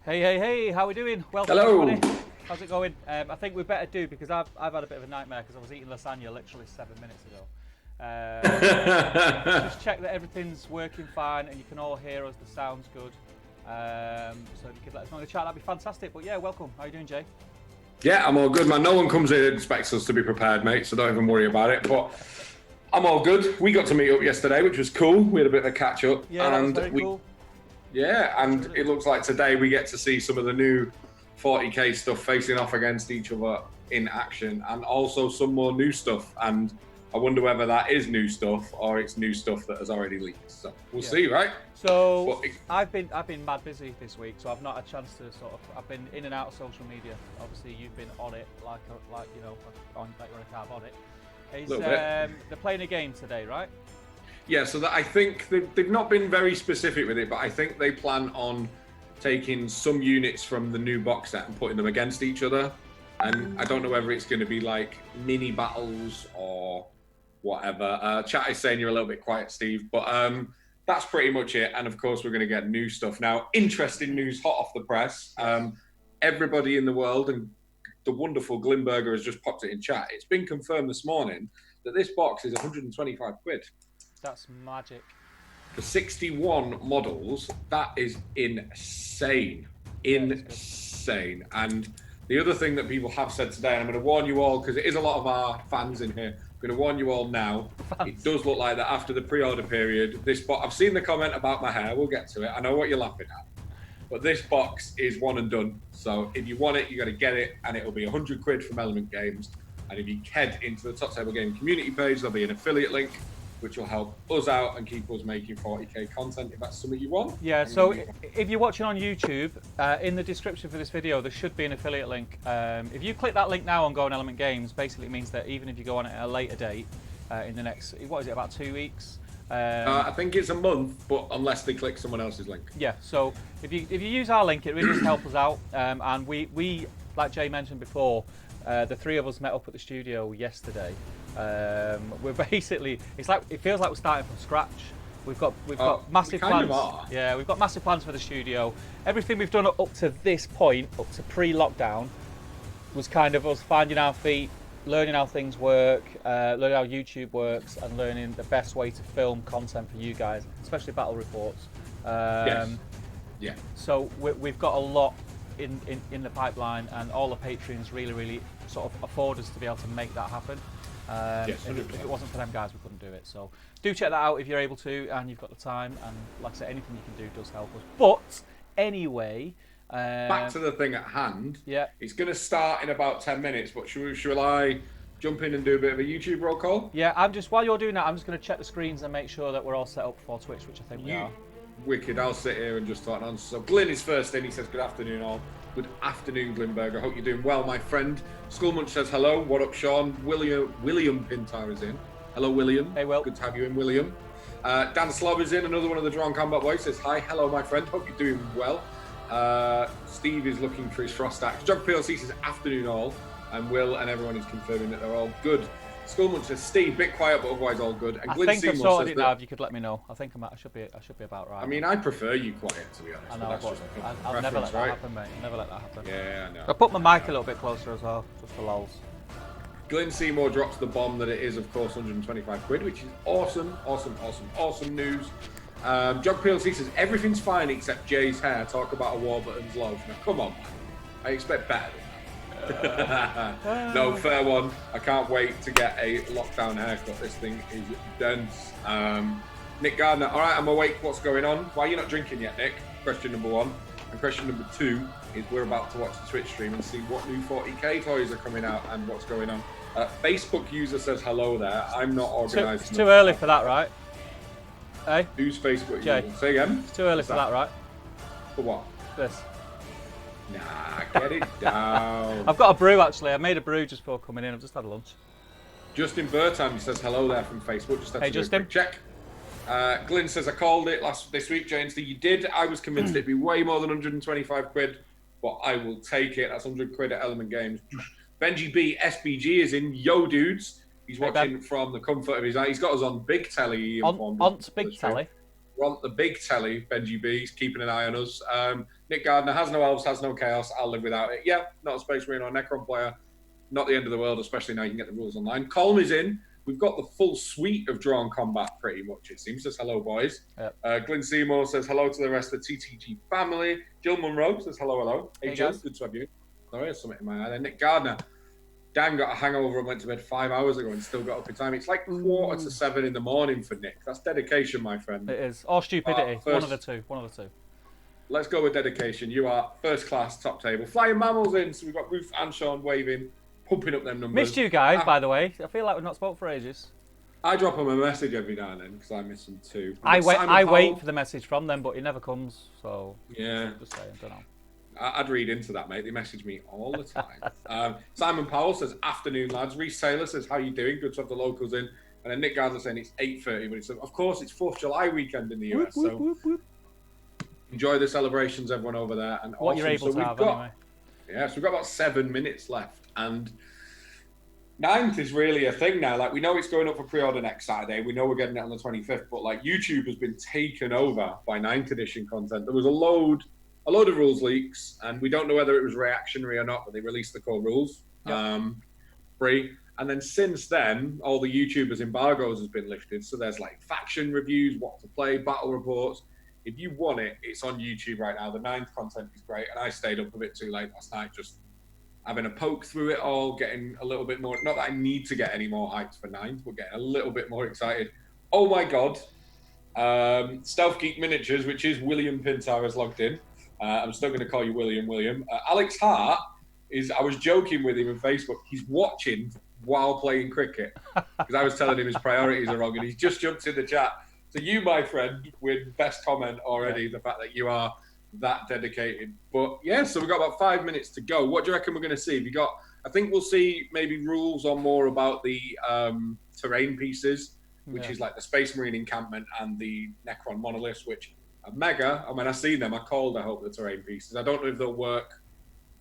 Hey, how are we doing? Welcome, Hello. everybody. How's it going? I think we better do, because I've had a bit of a nightmare because I was eating lasagna literally 7 minutes ago. Just check that everything's working fine and you can all hear us, the sound's good. So if you could let us know in the chat, that'd be fantastic. But yeah, welcome. How are you doing, Jay? Yeah, I'm all good, man. No one comes in and expects us to be prepared, mate, so don't even worry about it. But I'm all good. We got to meet up yesterday, which was cool. We had a bit of a catch up. Yeah, that was very cool. Yeah, and it looks like today we get to see some of the new 40k stuff facing off against each other in action, and also some more new stuff. And I wonder whether that is new stuff or it's new stuff that has already leaked. So we'll see, right? So I've been mad busy this week, so I've not had a chance to I've been in and out of social media. Obviously, you've been on it, like you know, on like you're a carb on it. They're playing a game today, right? Yeah, so that I think they've not been very specific with it, but I think they plan on taking some units from the new box set and putting them against each other. And I don't know whether it's going to be like mini battles or whatever. Chat is saying you're a little bit quiet, Steve, but that's pretty much it. And of course, we're going to get new stuff. Now, interesting news, hot off the press. Everybody in the world, and the wonderful Glimberger has just popped it in chat. It's been confirmed this morning that this box is 125 quid. That's magic. For 61 models, that is insane. Insane. And the other thing that people have said today, and I'm going to warn you all, because it is a lot of our fans in here, I'm going to warn you all now. It does look like that after the pre-order period, this box, I've seen the comment about my hair, we'll get to it. I know what you're laughing at. But this box is one and done. So if you want it, you got to get it, and it'll be 100 quid from Element Games. And if you head into the Top Table Game community page, there'll be an affiliate link, which will help us out and keep us making 40k content if that's something you want. Yeah, so if you're watching on YouTube, in the description for this video, there should be an affiliate link. If you click that link now on Go on Element Games, basically it means that even if you go on it at a later date, in the next, what is it, about 2 weeks? I think it's a month, but unless they click someone else's link. Yeah, so if you use our link, it really does help us out. And we, like Jay mentioned before, the three of us met up at the studio yesterday. We're basically, it feels like we're starting from scratch. We've got massive plans. Yeah, we've got massive plans for the studio. Everything we've done up to this point, up to pre-lockdown, was kind of us finding our feet, learning how things work, learning how YouTube works, and learning the best way to film content for you guys, especially battle reports. Yes. Yeah. So we've got a lot in the pipeline, and all the Patreons really sort of afford us to be able to make that happen. Yes, if it wasn't for them guys, we couldn't do it. So do check that out if you're able to and you've got the time. And like I said, anything you can do does help us. But anyway, back to the thing at hand. Yeah, it's going to start in about 10 minutes. But shall I jump in and do a bit of a YouTube roll call? Yeah, while you're doing that, I'm just going to check the screens and make sure that we're all set up for Twitch, which I think we are. Wicked. I'll sit here and just talk on. So Glyn is first in. He says, "Good afternoon, all." Good afternoon, Glimberger. Hope you're doing well, my friend. Schoolmunch says hello. What up, Sean? William Pintar is in. Hello, William. Hey, Will. Good to have you in, William. Dan Slob is in. Another one of the Drawn Combat Boys says hi. Hello, my friend. Hope you're doing well. Steve is looking for his frost axe. Jog PLC says afternoon, all. And Will and everyone is confirming that they're all good. Schoolmunch says Steve, bit quiet, but otherwise all good. And I think I've sorted it now. If you could let me know, I think I should be about right. I mean, I prefer you quiet, to be honest. I know, but I'll never let that happen, mate. Never let that happen. Yeah, I know. I put my mic a little bit closer as well, just for lols. Glenn Seymour drops the bomb that it is, of course, 125 quid, which is awesome news. Jog PLC says everything's fine except Jay's hair. Talk about a Warburton's loaf. Now, come on, man. I expect better than that. No, fair one. I can't wait to get a lockdown haircut. This thing is dense. Nick Gardner, all right, I'm awake. What's going on? Why are you not drinking yet, Nick? Question number one. And question number two is we're about to watch the Twitch stream and see what new 40k toys are coming out and what's going on. Facebook user says hello there. I'm not organised. It's too early for that, right? Hey? Who's Facebook Jay, user? Say again? It's too early for that, right? For what? This. Nah, get it down. I've got a brew, actually. I made a brew just before coming in. I've just had a lunch. Justin Bertan says hello there from Facebook. Just had to Justin. Check. Glyn says, I called it this week, James. You did. I was convinced it'd be way more than 125 quid, but I will take it. That's 100 quid at Element Games. Benji B, SBG is in. Yo, dudes. He's watching from the comfort of his eye. He's got us on big telly. On big telly? We're on the big telly, Benji B. He's keeping an eye on us. Nick Gardner has no elves, has no chaos. I'll live without it. Yeah, not a Space Marine or Necron player. Not the end of the world, especially now you can get the rules online. Colm is in. We've got the full suite of drawn combat, pretty much, it seems. Says hello, boys. Yep. Glyn Seymour says hello to the rest of the TTG family. Jill Munro says hello. Hey, Jill, guys. good to have you. Oh, there's something in my eye there. Nick Gardner. Dan got a hangover and went to bed 5 hours ago and still got up in time. It's like 6:45 in the morning for Nick. That's dedication, my friend. It is. Or stupidity. One of the two. Let's go with dedication. You are first class, top table. Flying Mammals in. So we've got Ruth and Sean waving, pumping up them numbers. Missed you guys, by the way. I feel like we've not spoke for ages. I drop them a message every now and then because I miss them too. I wait for the message from them, but it never comes. So yeah, just saying, don't know. I'd read into that, mate. They message me all the time. Simon Powell says, afternoon, lads. Reece Taylor says, how you doing? Good to have the locals in. And then Nick Gardner saying it's 8:30, but it's, of course, it's 4th of July weekend in the US. So enjoy the celebrations, everyone over there. And what you're able to have, anyway. Yeah, so we've got about 7 minutes left. And 9th is really a thing now. Like, we know it's going up for pre-order next Saturday. We know we're getting it on the 25th. But, like, YouTube has been taken over by 9th edition content. There was a load of rules leaks, and we don't know whether it was reactionary or not, but they released the core rules free. And then since then, all the YouTubers' embargoes has been lifted. So there's like faction reviews, what to play, battle reports. If you want it, it's on YouTube right now. The 9th content is great, and I stayed up a bit too late last night, just having a poke through it all, getting a little bit more. Not that I need to get any more hyped for 9th, but getting a little bit more excited. Oh my god! Stealth Geek Miniatures, which is William Pintar, has logged in. I'm still going to call you William. Alex Hart I was joking with him on Facebook. He's watching while playing cricket because I was telling him his priorities are wrong, and he's just jumped in the chat. So you, my friend, with best comment already, the fact that you are that dedicated. But yeah, so we've got about 5 minutes to go. What do you reckon we're going to see? I think we'll see maybe rules on more about the terrain pieces, which is like the Space Marine encampment and the Necron monoliths, which are mega. And when I see them, I hope the terrain pieces. I don't know if they'll work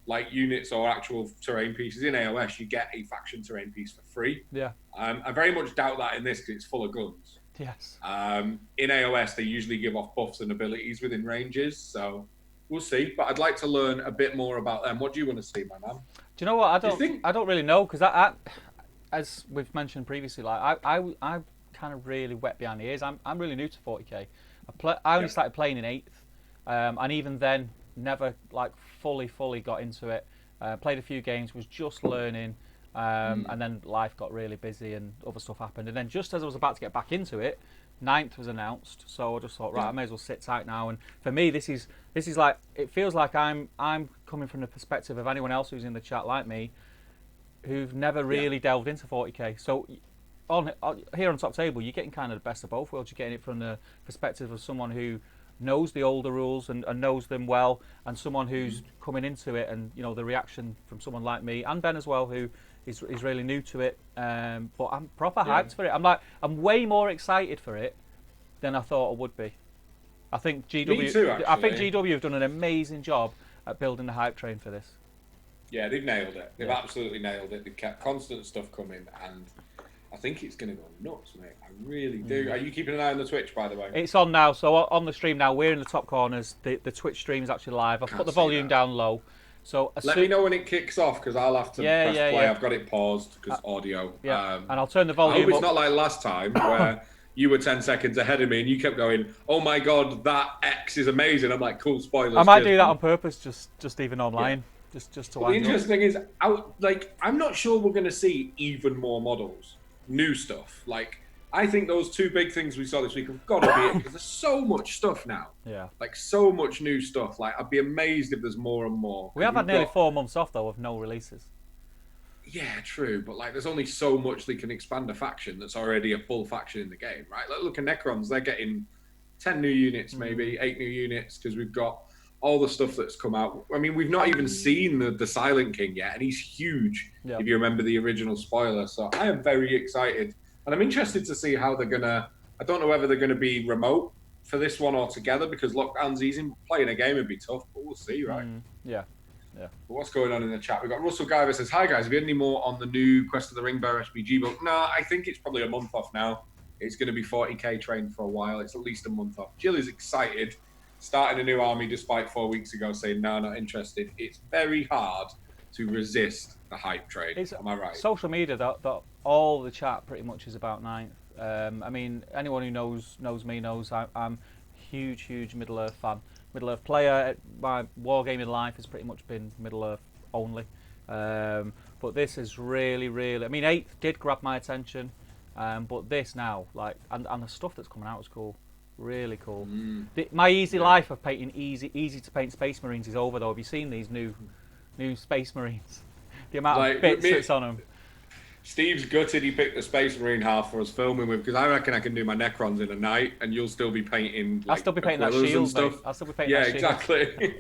like units or actual terrain pieces. In AOS, you get a faction terrain piece for free. Yeah. I very much doubt that in this because it's full of guns. Yes. In AOS, they usually give off buffs and abilities within ranges, so we'll see. But I'd like to learn a bit more about them. What do you want to see, my man? Do you know what? I don't really know because I, as we've mentioned previously, like I kind of really wet behind the ears. I'm really new to 40k. I only started playing in 8th, and even then, never like fully got into it. Played a few games, was just learning. And then life got really busy and other stuff happened. And then just as I was about to get back into it, 9th was announced. So I just thought, right, I may as well sit tight now. And for me, this is like, it feels like I'm coming from the perspective of anyone else who's in the chat like me, who've never really delved into 40k. So here on Top Table, you're getting kind of the best of both worlds. You're getting it from the perspective of someone who knows the older rules and knows them well, and someone who's coming into it, and you know the reaction from someone like me and Ben as well, who is really new to it. But I'm proper hyped for it. I'm way more excited for it than I thought I would be. I think GW. Me too, actually. I think GW have done an amazing job at building the hype train for this. Yeah, they've nailed it. They've absolutely nailed it. They've kept constant stuff coming, and I think it's going to go nuts, mate. I really do. Are you keeping an eye on the Twitch, by the way? It's on now. So on the stream now, we're in the top corners. The Twitch stream is actually live. I've put the volume down low. So let me know when it kicks off because I'll have to press play. Yeah. I've got it paused because audio. Yeah, and I'll turn the volume I hope it's up. not like last time where you were 10 seconds ahead of me and you kept going, oh my God, that X is amazing. I'm like, cool, spoilers. I might do that on purpose, just even online. Yeah. Just to the interesting thing is, I'm not sure we're going to see even more models, new stuff. Like, I think those two big things we saw this week have got to be it because there's so much stuff now. Yeah. Like, so much new stuff. Like, I'd be amazed if there's more and more. We have had nearly 4 months off, though, of no releases. Yeah, true. But, like, there's only so much they can expand a faction that's already a full faction in the game, right? Like, look at Necrons. They're getting 10 new units, maybe 8 new units because we've got all the stuff that's come out. I mean, we've not even seen the Silent King yet, and he's huge, if you remember the original spoiler. So I am very excited. And I'm interested to see how they're going to... I don't know whether they're going to be remote for this one altogether, because lockdown's easy. Playing a game would be tough, but we'll see, right? Yeah. But what's going on in the chat? We've got Russell Guyver says, hi, guys. Have you had any more on the new Quest of the Ring Bearer SPG book? No, I think it's probably a month off now. It's going to be 40k trained for a while. It's at least a month off. Jill is excited. starting a new army despite 4 weeks ago saying, no, not interested. It's very hard to resist the hype train. Am I right? Social media, that all the chat pretty much is about Ninth. I mean, anyone who knows me knows I'm huge Middle Earth fan. Middle Earth player. My wargaming life has pretty much been Middle Earth only. But this is really, I mean, 8th did grab my attention, but this now, like, and the stuff that's coming out is cool, really cool. My easy life of painting easy to paint Space Marines is over though. Have you seen these new Space Marines? The amount of bits that's on them. Steve's gutted he picked the Space Marine half for us filming with, because I reckon I can do my Necrons in a night and you'll still be painting. Like, I'll still be painting that shield, mate. I'll still be painting that shield. Yeah, exactly.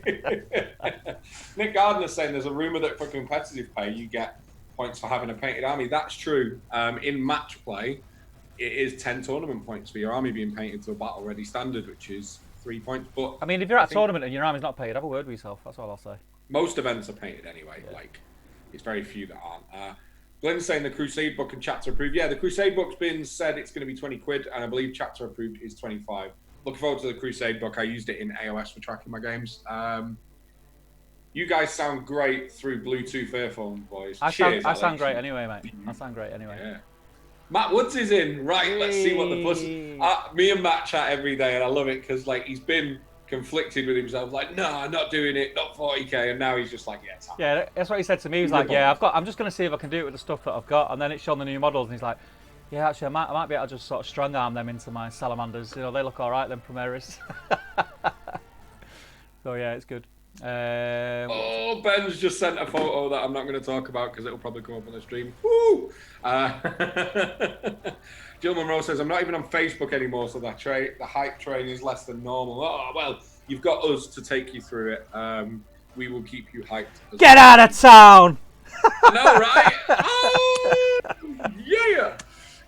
Nick Gardner's saying there's a rumour that for competitive play you get points for having a painted army. That's true. In match play, it is 10 tournament points for your army being painted to a battle ready standard, which is 3 points. But I mean, if you're at a tournament and your army's not painted, have a word with yourself. That's all I'll say. Most events are painted anyway. Yeah. Like, it's very few that aren't. Glenn's saying the Crusade book and chapter approved. Yeah, the Crusade book's been said it's going to be 20 quid, and I believe chapter approved is 25. Looking forward to the Crusade book. I used it in AOS for tracking my games. You guys sound great through Bluetooth earphones, boys. I sound great anyway, mate. I sound great anyway. Yeah. Matt Woods is in. Right, let's see what the fuss. Me and Matt chat every day, and I love it because like he's been conflicted with himself, like, no, I'm not doing it, not 40k, and now he's just like, yeah, it's happening. Yeah, that's what he said to me. He was like, yeah, I'm just going to see if I can do it with the stuff that I've got, and then it's shown the new models, and he's like, yeah, actually, I might be able to just sort of strong arm them into my salamanders. You know, they look all right, them Primaries. So yeah, it's good. Ben's just sent a photo that I'm not going to talk about because it'll probably come up on the stream. Woo! Jill Monroe says, I'm not even on Facebook anymore, so the hype train is less than normal. Oh, well, you've got us to take you through it. We will keep you hyped. Get out of town! I know, right? Oh, yeah!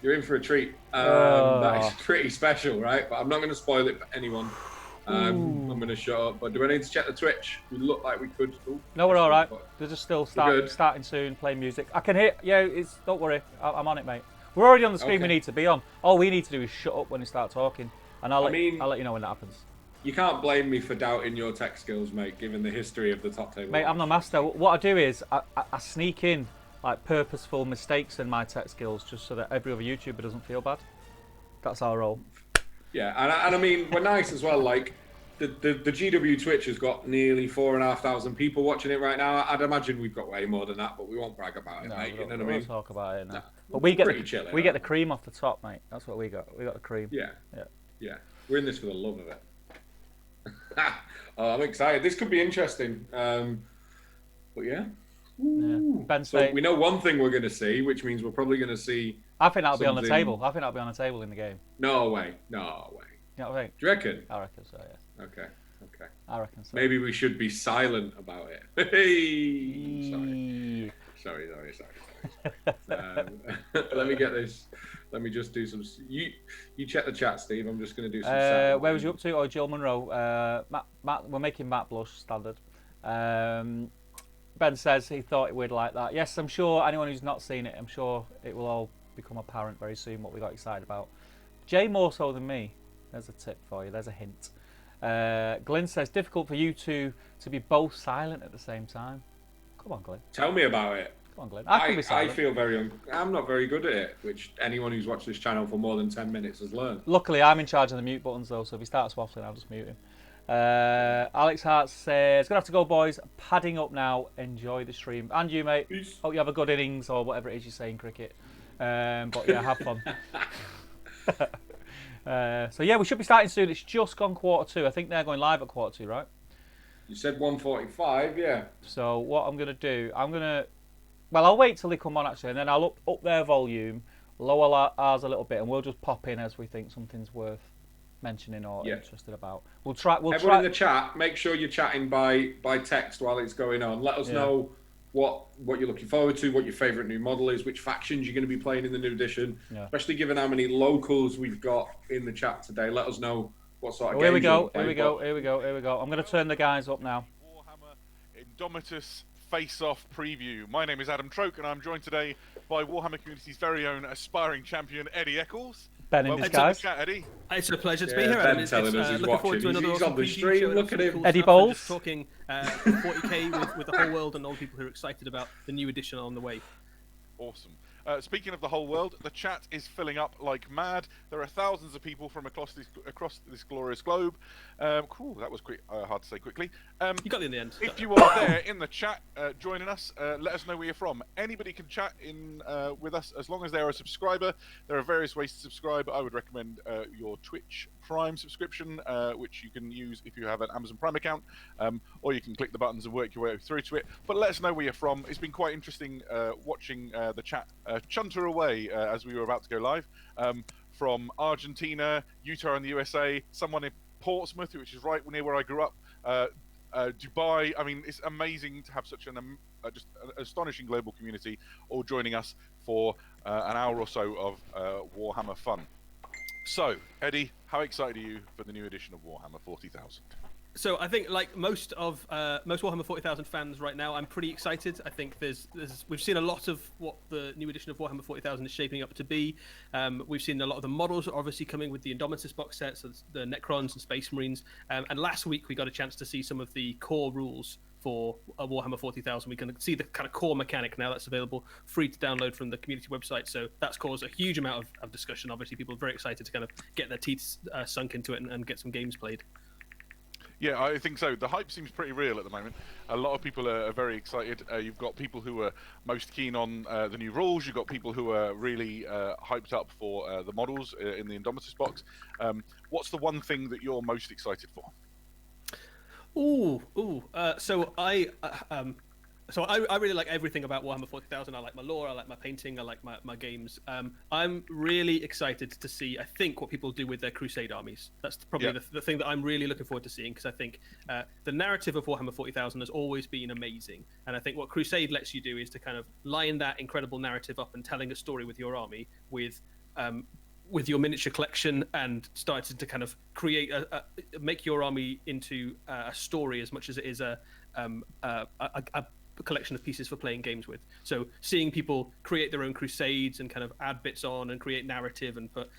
You're in for a treat. That is pretty special, right? But I'm not going to spoil it for anyone. I'm going to shut up. But do I need to check the Twitch? We look like we could. Ooh, no, we're all right. They're just still starting soon, playing music. I can hear. Yeah, don't worry. I'm on it, mate. We're already on the screen we need to be on. All we need to do is shut up when they start talking, and I'll let you know when that happens. You can't blame me for doubting your tech skills, mate, given the history of the top table. Mate, I'm the master. What I do is I sneak in like purposeful mistakes in my tech skills just so that every other YouTuber doesn't feel bad. That's our role. Yeah, and I mean, we're nice as well. Like, the GW Twitch has got nearly 4,500 people watching it right now. I'd imagine we've got way more than that, but we won't brag about it, mate. You know what I mean? Talk about it. No. But we get the cream off the top, mate. That's what we got. We got the cream. Yeah. We're in this for the love of it. I'm excited. This could be interesting. But yeah. Ben, so we know one thing we're going to see, which means we're probably going to see. I think that'll be on the table. I think that'll be on the table in the game. No way. You know what I think? Do you reckon? I reckon so, yeah. Okay. I reckon so. Maybe we should be silent about it. Hey! Sorry. Let me get this. Let me just do some. You check the chat, Steve. I'm just going to do some. Where was you up to? Oh, Jill Monroe. Matt, we're making Matt blush standard. Ben says he thought we'd like that. Yes, I'm sure anyone who's not seen it, I'm sure it will all become apparent very soon what we got excited about. Jay more so than me. There's a tip for you. There's a hint. Glenn says difficult for you two to be both silent at the same time. Come on, Glenn. Tell me about it. Come on, Glenn. I feel I'm not very good at it, which anyone who's watched this channel for more than 10 minutes has learned. Luckily, I'm in charge of the mute buttons though, so if he starts waffling, I'll just mute him. Alex Hart says, gonna have to go, boys. Padding up now. Enjoy the stream. And you, mate. Peace. Hope you have a good innings or whatever it is you say in cricket. But yeah, have fun. So yeah, we should be starting soon. It's just gone 1:45. I think they're going live at 1:45, right? You said 1:45, yeah. So what I'm gonna do, I'll wait till they come on actually, and then I'll up their volume, lower ours a little bit, and we'll just pop in as we think something's worth mentioning or interested about. We'll try. Everyone in the chat, make sure you're chatting by text while it's going on. Let us know what you're looking forward to, what your favourite new model is, which factions you're going to be playing in the new edition. Yeah. Especially given how many locals we've got in the chat today. Let us know what sort of games Here we go. I'm going to turn the guys up now. Warhammer Indomitus face-off preview. My name is Adam Troke, and I'm joined today by Warhammer community's very own aspiring champion Eddie Eccles. Ben in Welcome to disguise. the chat, Eddie. It's a pleasure to be Yeah, here. Ben and telling us he's looking forward watching. to another He's awesome on the preview, stream, showing look some at him. cool Eddie stuff, Bowles. and just talking 40k with the whole world and all the people who are excited about the new edition on the way. Awesome. Speaking of the whole world, the chat is filling up like mad. There are thousands of people from across this glorious globe. Cool, that was quick, hard to say quickly. You got it in the end. If you are there in the chat joining us, let us know where you're from. Anybody can chat in with us as long as they're a subscriber. There are various ways to subscribe. I would recommend your Twitch Prime subscription, which you can use if you have an Amazon Prime account, or you can click the buttons and work your way through to it. But let us know where you're from. It's been quite interesting watching the chat chunter away as we were about to go live. From Argentina, Utah in the USA, someone in Portsmouth, which is right near where I grew up, Dubai. I mean, it's amazing to have such just an astonishing global community all joining us for an hour or so of Warhammer fun. So, Eddie, how excited are you for the new edition of Warhammer 40,000? So I think, like most Warhammer 40,000 fans right now, I'm pretty excited. I think we've seen a lot of what the new edition of Warhammer 40,000 is shaping up to be. We've seen a lot of the models are obviously coming with the Indomitus box sets, so the Necrons and Space Marines. And last week we got a chance to see some of the core rules for Warhammer 40,000. We can see the kind of core mechanic now that's available, free to download from the community website. So that's caused a huge amount of discussion. Obviously, people are very excited to kind of get their teeth sunk into it and get some games played. Yeah, I think so. The hype seems pretty real at the moment. A lot of people are very excited. You've got people who are most keen on the new rules. You've got people who are really hyped up for the models in the Indomitus box. What's the one thing that you're most excited for? So I really like everything about Warhammer 40,000. I like my lore, I like my painting, I like my games. I'm really excited to see, I think, what people do with their Crusade armies. That's probably the thing that I'm really looking forward to seeing, because I think the narrative of Warhammer 40,000 has always been amazing. And I think what Crusade lets you do is to kind of line that incredible narrative up and telling a story with your army, with your miniature collection, and started to kind of create make your army into a story as much as it is a collection of pieces for playing games with. So seeing people create their own crusades and kind of add bits on and create narrative and put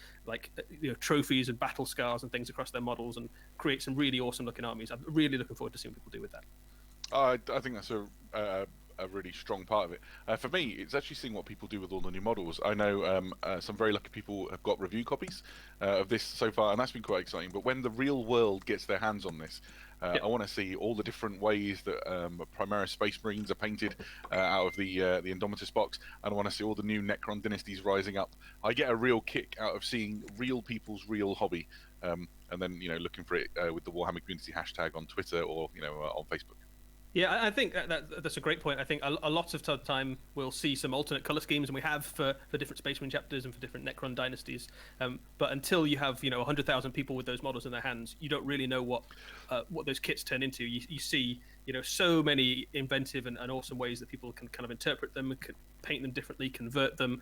trophies and battle scars and things across their models and create some really awesome looking armies. I'm really looking forward to seeing what people do with that. I think that's a really strong part of it. For me, it's actually seeing what people do with all the new models. I know some very lucky people have got review copies of this so far, and that's been quite exciting. But when the real world gets their hands on this, I want to see all the different ways that Primaries Space Marines are painted out of the Indomitus box, and I want to see all the new Necron dynasties rising up. I get a real kick out of seeing real people's real hobby, and then looking for it with the Warhammer Community hashtag on Twitter or on Facebook. Yeah, I think that's a great point. I think a lot of time we'll see some alternate color schemes, and we have for different Space Marine chapters and for different Necron dynasties. But until you have 100,000 people with those models in their hands, you don't really know what those kits turn into. You see so many inventive and awesome ways that people can kind of interpret them, can paint them differently, convert them,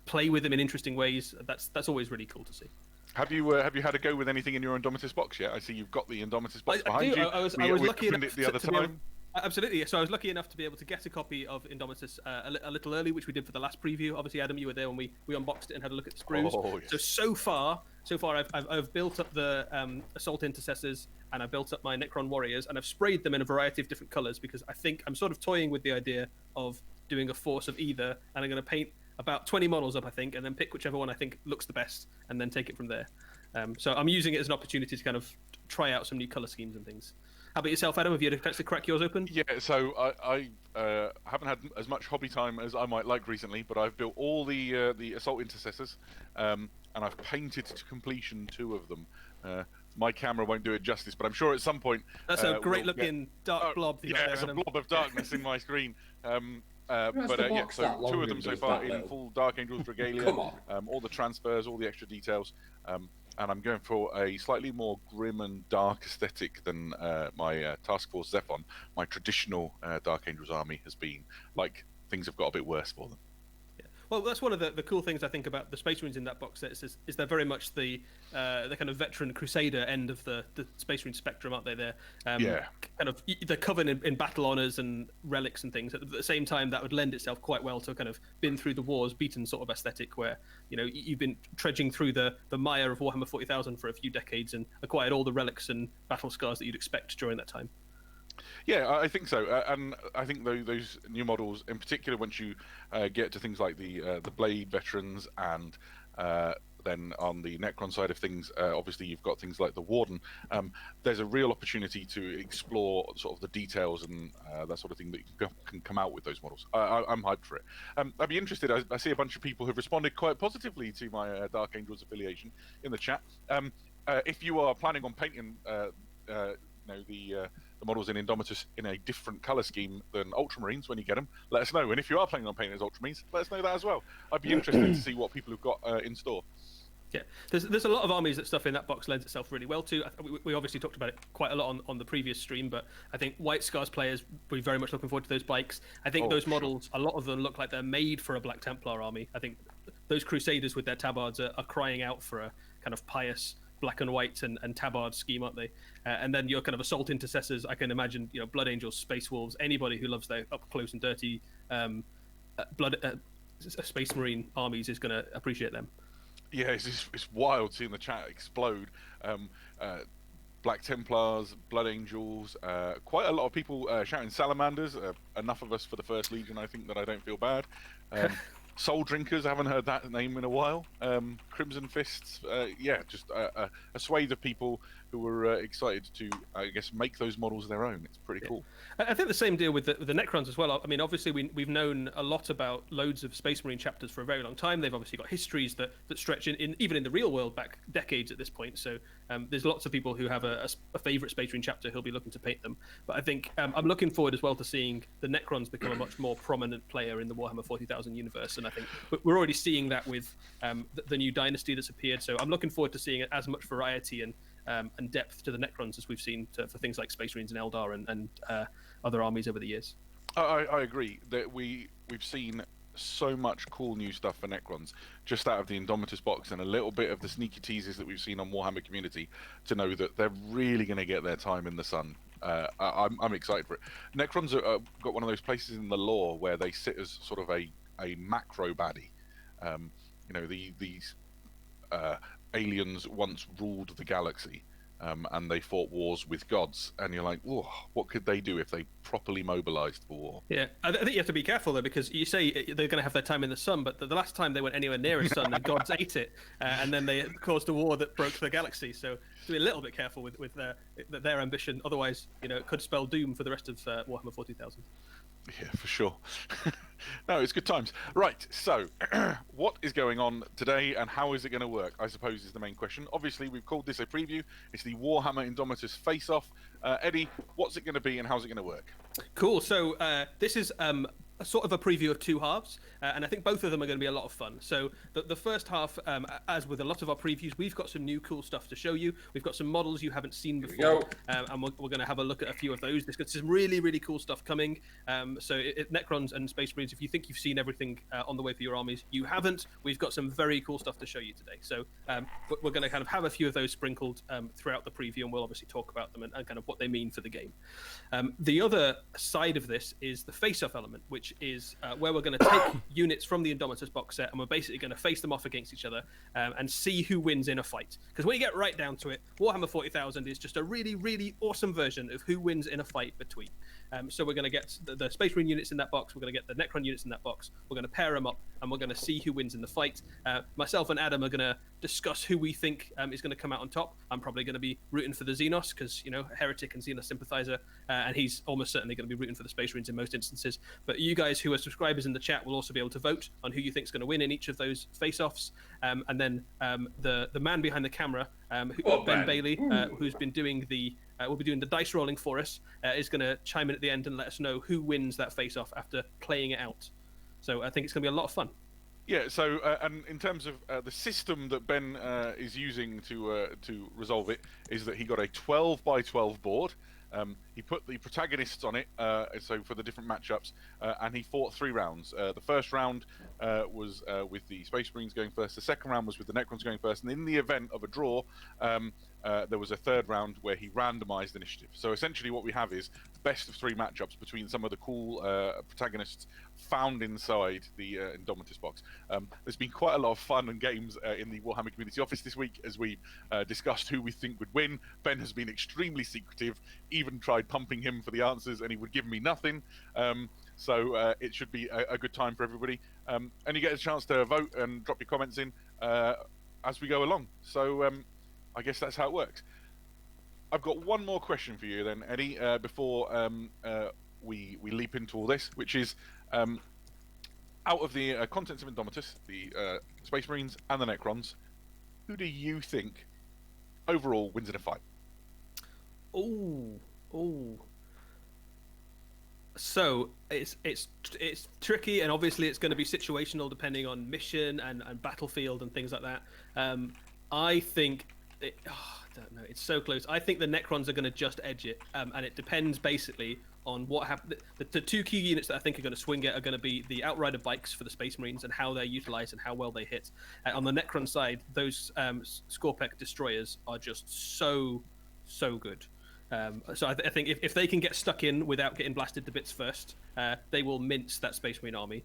play with them in interesting ways. That's always really cool to see. Have you had a go with anything in your Indomitus box yet? I see you've got the Indomitus box behind you. I was we lucky opened enough it the other time. Absolutely. So I was lucky enough to be able to get a copy of Indomitus a little early, which we did for the last preview. Obviously, Adam, you were there when we unboxed it and had a look at the sprues. Oh, yes. So far, I've built up the Assault Intercessors, and I've built up my Necron Warriors, and I've sprayed them in a variety of different colors, because I think I'm sort of toying with the idea of doing a force of either, and I'm going to paint about 20 models up, I think, and then pick whichever one I think looks the best, and then take it from there. So I'm using it as an opportunity to kind of try out some new color schemes and things. How about yourself, Adam? Have you had a chance to crack yours open? Yeah, so I haven't had as much hobby time as I might like recently, but I've built all the Assault Intercessors, and I've painted to completion 2 of them. My camera won't do it justice, but I'm sure at some point... That's a great-looking dark blob. Yeah, it's a blob of darkness in my screen. So 2 of them so far in full Dark Angels regalia. Come on. All the transfers, all the extra details. And I'm going for a slightly more grim and dark aesthetic than my Task Force Zephon. My traditional Dark Angels army has been. Like, things have got a bit worse for them. Yeah. Well, that's one of the cool things I think about the Space Marines in that box set is they're very much the kind of veteran Crusader end of the Space Marine spectrum, aren't they? They're kind of they're covered in battle honors and relics and things. At the same time, that would lend itself quite well to a kind of been through the wars, beaten sort of aesthetic, where you've been trudging through the mire of Warhammer 40,000 for a few decades and acquired all the relics and battle scars that you'd expect during that time. Yeah, I think so, and I think those new models, in particular, once you get to things like the Blade veterans, and then on the Necron side of things, obviously you've got things like the Warden. There's a real opportunity to explore sort of the details and that sort of thing that can come out with those models. I'm hyped for it. I'd be interested. I see a bunch of people who've responded quite positively to my Dark Angels affiliation in the chat. If you are planning on painting, the models in Indomitus in a different color scheme than Ultramarines when you get them, let us know. And if you are planning on painting as Ultramarines, let us know that as well. I'd be interested to see what people have got in store. Yeah, there's a lot of armies that stuff in that box lends itself really well to. We obviously talked about it quite a lot on the previous stream, but I think White Scars players will be very much looking forward to those bikes. I think those models, a lot of them look like they're made for a Black Templar army. I think those Crusaders with their tabards are crying out for a kind of pious black and white and tabard scheme, aren't they? And then your kind of assault intercessors, I can imagine, Blood Angels, Space Wolves, anybody who loves their up close and dirty Space Marine armies is going to appreciate them. Yeah, it's wild seeing the chat explode. Black Templars, Blood Angels, quite a lot of people shouting Salamanders. Enough of us for the First Legion, I think, that I don't feel bad. Soul Drinkers, I haven't heard that name in a while. Crimson Fists, just a swathe of people who were excited to, I guess, make those models their own. It's pretty cool. I think the same deal with the Necrons as well. I mean, obviously, we've known a lot about loads of Space Marine chapters for a very long time. They've obviously got histories that stretch even in the real world back decades at this point. So there's lots of people who have a favourite Space Marine chapter who'll be looking to paint them. But I think I'm looking forward as well to seeing the Necrons become a much more prominent player in the Warhammer 40,000 universe. And I think we're already seeing that with the new dynasty that's appeared. So I'm looking forward to seeing as much variety and depth to the Necrons as we've seen for things like Space Marines and Eldar and other armies over the years. I agree that we've seen so much cool new stuff for Necrons just out of the Indomitus box and a little bit of the sneaky teasers that we've seen on Warhammer Community to know that they're really going to get their time in the sun. I'm excited for it. Necrons got one of those places in the lore where they sit as sort of a macro baddie. These aliens once ruled the galaxy, and they fought wars with gods, and you're like, whoa, what could they do if they properly mobilized for war? Yeah, I think you have to be careful though, because you say they're going to have their time in the sun, but the last time they went anywhere near a sun, the gods ate it, and then they caused a war that broke the galaxy. So be a little bit careful with their ambition. Otherwise, it could spell doom for the rest of Warhammer 40,000. Yeah, for sure. No, it's good times. Right, so what is going on today and how is it going to work, I suppose, is the main question. Obviously, we've called this a preview. It's the Warhammer Indomitus face-off. Eddie, what's it going to be and how's it going to work? Cool. So this is a sort of a preview of two halves, and I think both of them are going to be a lot of fun. So the first half, as with a lot of our previews, we've got some new cool stuff to show you. We've got some models you haven't seen before, and we're going to have a look at a few of those. There's got some really, really cool stuff coming. So Necrons and Space Marines, if you think you've seen everything on the way for your armies, you haven't. We've got some very cool stuff to show you today. So we're going to kind of have a few of those sprinkled throughout the preview, and we'll obviously talk about them and kind of what they mean for the game. The other side of this is the face-off element, which is where we're going to take units from the Indomitus box set, and we're basically going to face them off against each other and see who wins in a fight. Because when you get right down to it, Warhammer 40,000 is just a really, really awesome version of who wins in a fight between. So we're going to get the Space Marine units in that box, we're going to get the Necron units in that box, we're going to pair them up, and we're going to see who wins in the fight. Myself and Adam are going to discuss who we think is going to come out on top. I'm probably going to be rooting for the Xenos, because, Heretic and Xenos sympathizer, and he's almost certainly going to be rooting for the Space Marines in most instances. But you guys who are subscribers in the chat will also be able to vote on who you think is going to win in each of those face-offs. And then the man behind the camera, Ben Bailey, who's been doing will be doing the dice rolling for us, is going to chime in at the end and let us know who wins that face-off after playing it out. So I think it's going to be a lot of fun. Yeah, so and in terms of the system that Ben is using to resolve it, is that he got a 12 by 12 board. he put the protagonists on it, so for the different matchups, and he fought 3 rounds. The first round was with the Space Marines going first. The second round was with the Necrons going first. And in the event of a draw, there was a third round where he randomized initiative. So essentially what we have is best of 3 matchups between some of the cool protagonists found inside the Indomitus box. There's been quite a lot of fun and games in the Warhammer Community Office this week as we discussed who we think would win. Ben has been extremely secretive, even tried pumping him for the answers and he would give me nothing. So it should be a good time for everybody. And you get a chance to vote and drop your comments in as we go along. So I guess that's how it works. I've got one more question for you then, Eddie, before we leap into all this, which is out of the contents of Indomitus, the Space Marines and the Necrons, who do you think overall wins in a fight? So it's tricky, and obviously it's going to be situational depending on mission and battlefield and things like that. I think I don't know. It's so close. I think the Necrons are going to just edge it, and it depends basically on what happens. The 2 key units that I think are going to swing it are going to be the Outrider bikes for the Space Marines and how they're utilized and how well they hit. On the Necron side, those Scorpec destroyers are just so good. So I think if they can get stuck in without getting blasted to bits first, they will mince that Space Marine army.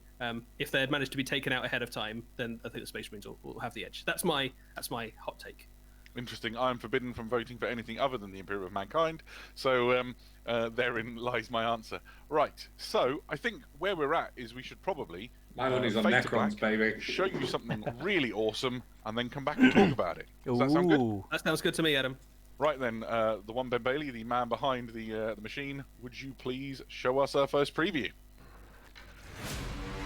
If they had managed to be taken out ahead of time, then I think the Space Marines will have the edge. That's my hot take. Interesting. I'm forbidden from voting for anything other than the Imperium of Mankind, so therein lies my answer. Right, so I think where we're at is we should probably my money's on Necrons, baby. Show you something really awesome, and then come back and talk about it. Does that sound good? That sounds good to me, Adam. Right then, the one Ben Bailey, the man behind the machine, would you please show us our first preview?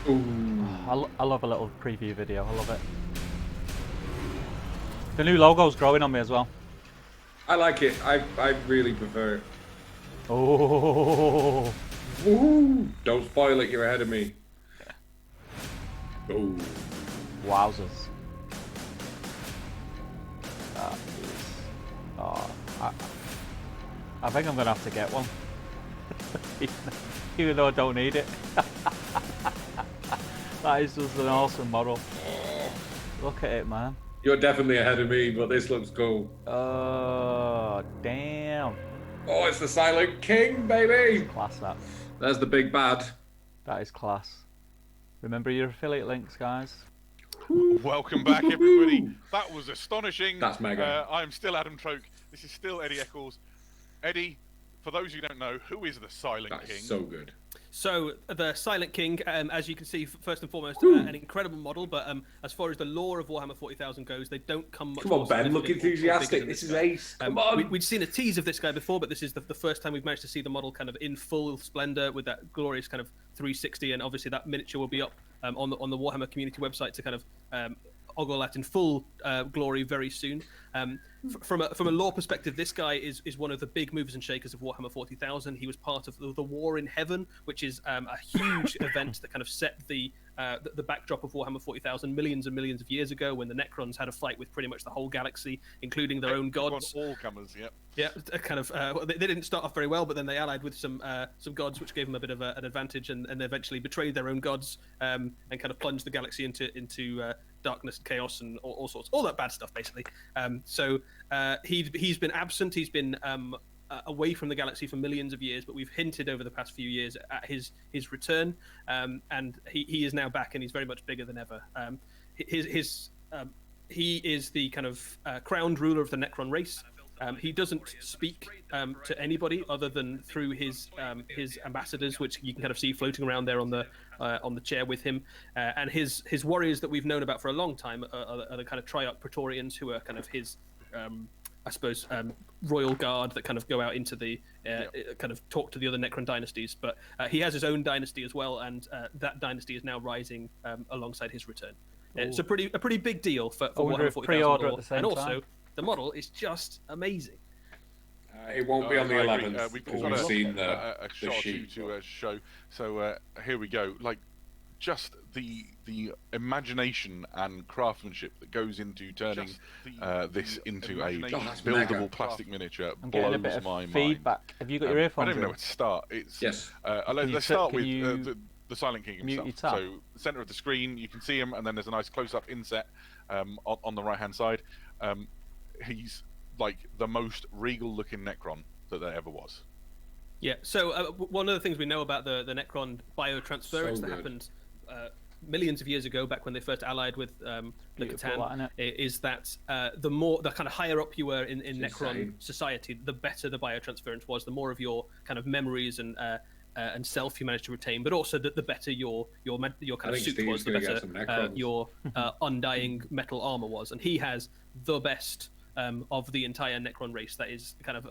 Ooh. I love a little preview video. I love it. The new logo's growing on me as well. I like it. I really prefer it. Oh. Woo! Don't spoil it. You're ahead of me. Oh. Wowzers. I think I'm gonna have to get one, even though I don't need it. That is just an awesome model. Look at it, man. You're definitely ahead of me, but this looks cool. Oh, damn. Oh, it's the Silent King, baby. Class that. There's the big bad. That is class. Remember your affiliate links, guys. Welcome back, everybody. That was astonishing. That's mega. I'm still Adam Troke. This is still Eddie Eccles. Eddie, for those who don't know, who is the Silent King? That's so good. So the Silent King, as you can see, first and foremost, an incredible model. But as far as the lore of Warhammer 40,000 goes, they don't come much. Come on, Ben, look enthusiastic. This is ace. Come on. We'd seen a tease of this guy before, but this is the first time we've managed to see the model kind of in full splendor with that glorious kind of 360, and obviously that miniature will be up on the Warhammer community website to kind of ogle at in full glory very soon. From a lore perspective, this guy is one of the big movers and shakers of Warhammer 40,000. He was part of the War in Heaven, which is a huge event that kind of set the backdrop of Warhammer 40,000 millions and millions of years ago, when the Necrons had a fight with pretty much the whole galaxy, including their own gods. All comers, yep. Yeah, kind of. They didn't start off very well, but then they allied with some gods, which gave them a bit of an advantage, and they eventually betrayed their own gods and kind of plunged the galaxy into darkness and chaos and all sorts, all that bad stuff, basically. So he's been absent. He's been away from the galaxy for millions of years, but we've hinted over the past few years at his return, and he is now back, and he's very much bigger than ever. He is the kind of crowned ruler of the Necron race. He doesn't speak to anybody other than through his ambassadors, which you can kind of see floating around there on the chair with him. And his warriors that we've known about for a long time are the kind of Triarch Praetorians, who are kind of his, I suppose, royal guard that kind of go out into the kind of talk to the other Necron dynasties. But he has his own dynasty as well, and that dynasty is now rising alongside his return. It's a pretty big deal for Warhammer 40,000 lore, and also the model is just amazing. It won't be on the 11th. We've got seen a shot sheet to show. So here we go. Like, just the imagination and craftsmanship that goes into turning this into a buildable plastic miniature I'm getting a bit blows my of mind. feedback. Have you got your earphones I don't even know in? where to start. It's Yes. Let's start with you the Silent King mute himself. your tab? So the center of the screen, you can see him, and then there's a nice close-up inset on the right-hand side. He's like the most regal-looking Necron that there ever was. Yeah. So one of the things we know about the Necron biotransference that happened millions of years ago, back when they first allied with the Catan, is that the kind of higher up you were in Necron society, the better the biotransference was. The more of your kind of memories and self you managed to retain, but also the better your kind of suit was, the better your undying metal armor was. And he has the best of the entire Necron race. That is kind of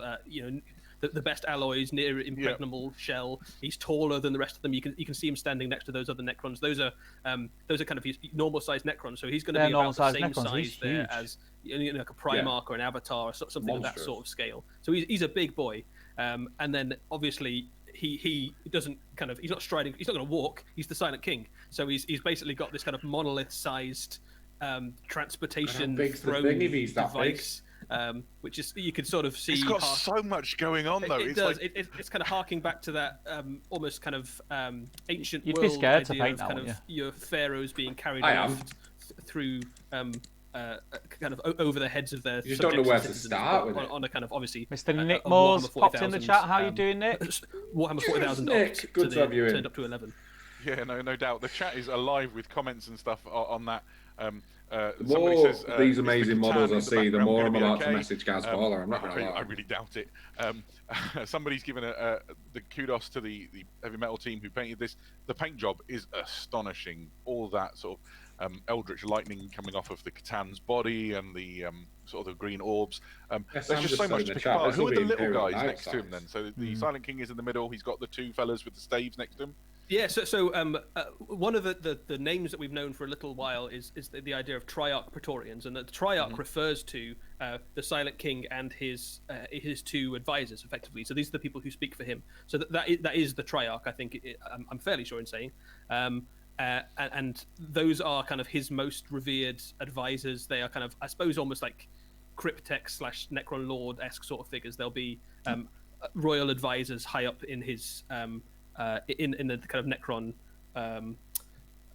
the best alloys, near impregnable shell. He's taller than the rest of them. You can see him standing next to those other Necrons. Those are kind of his normal sized Necrons. So he's going to be about the same size there as like a Primarch or an Avatar or something of that sort of scale. So he's a big boy. And then obviously he doesn't he's not striding. He's not going to walk. He's the Silent King. So he's basically got this kind of monolith sized transportation throne device. Which is, you can sort of see. It's got so much going on, though. It's kind of harking back to that almost kind of ancient You'd world be scared to idea paint of that kind one, of your pharaohs being carried through kind of over the heads of their. You just don't know where to start with it. On a kind of obviously. Mr. Nick Moore's popped in the chat. How are you doing, Nick? Warhammer 40,000 Nick, good to have you in. Turned up to 11. Yeah, no doubt. The chat is alive with comments and stuff on that. The more these amazing models I see, the more I'm about to message Gaz Baller. I'm not going to lie. I really doubt it. Somebody's given the kudos to the heavy metal team who painted this. The paint job is astonishing. All that sort of eldritch lightning coming off of the Catan's body and the sort of the green orbs. There's just so much to pick apart. Who are the little guys next to him then? So the Silent King is in the middle. He's got the two fellas with the staves next to him. Yeah, so one of the names that we've known for a little while is the idea of Triarch Praetorians, and the Triarch refers to the Silent King and his two advisors, effectively. So these are the people who speak for him. So that is the Triarch, I think. I'm fairly sure in saying. And those are kind of his most revered advisors. They are kind of, I suppose, almost like Cryptex / Necron Lord-esque sort of figures. They'll be royal advisors high up in his... in the kind of Necron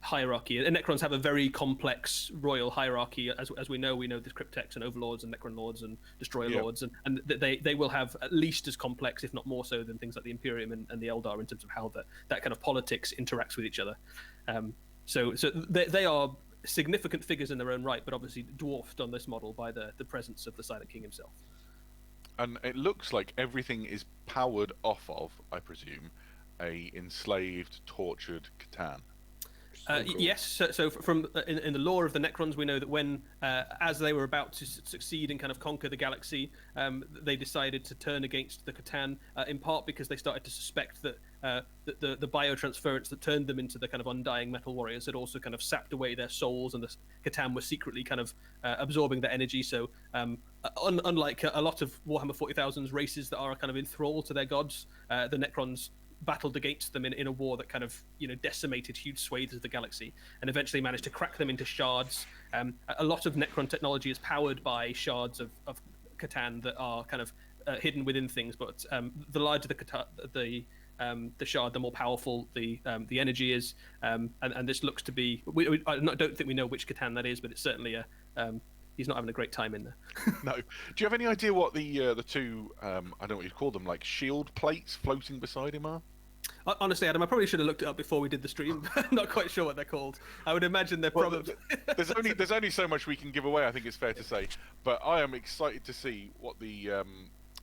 hierarchy. And Necrons have a very complex royal hierarchy, as we know. We know there's Cryptex and Overlords and Necron Lords and Destroyer Lords, and they will have at least as complex, if not more so, than things like the Imperium and the Eldar in terms of how that kind of politics interacts with each other. So they are significant figures in their own right, but obviously dwarfed on this model by the presence of the Silent King himself. And it looks like everything is powered off of, I presume, a enslaved, tortured Catan. Cool. Yes. So from in the lore of the Necrons, we know that when, as they were about to succeed and kind of conquer the galaxy, they decided to turn against the Catan, in part because they started to suspect that the biotransference that turned them into the kind of undying metal warriors had also kind of sapped away their souls, and the Catan were secretly kind of absorbing their energy. So unlike a lot of Warhammer 40,000's races that are kind of enthralled to their gods, the Necrons battled against them in a war that kind of decimated huge swathes of the galaxy, and eventually managed to crack them into shards. A lot of Necron technology is powered by shards of Catan that are kind of hidden within things, but the larger the shard, the more powerful the energy is, and this looks to be. I don't think we know which Catan that is, but it's certainly he's not having a great time in there. No. Do you have any idea what the two I don't know what you'd call them, like shield plates floating beside him are? Honestly, Adam, I probably should have looked it up before we did the stream. I'm not quite sure what they're called. I would imagine they're probably... there's only so much we can give away, I think it's fair to say. But I am excited to see what the,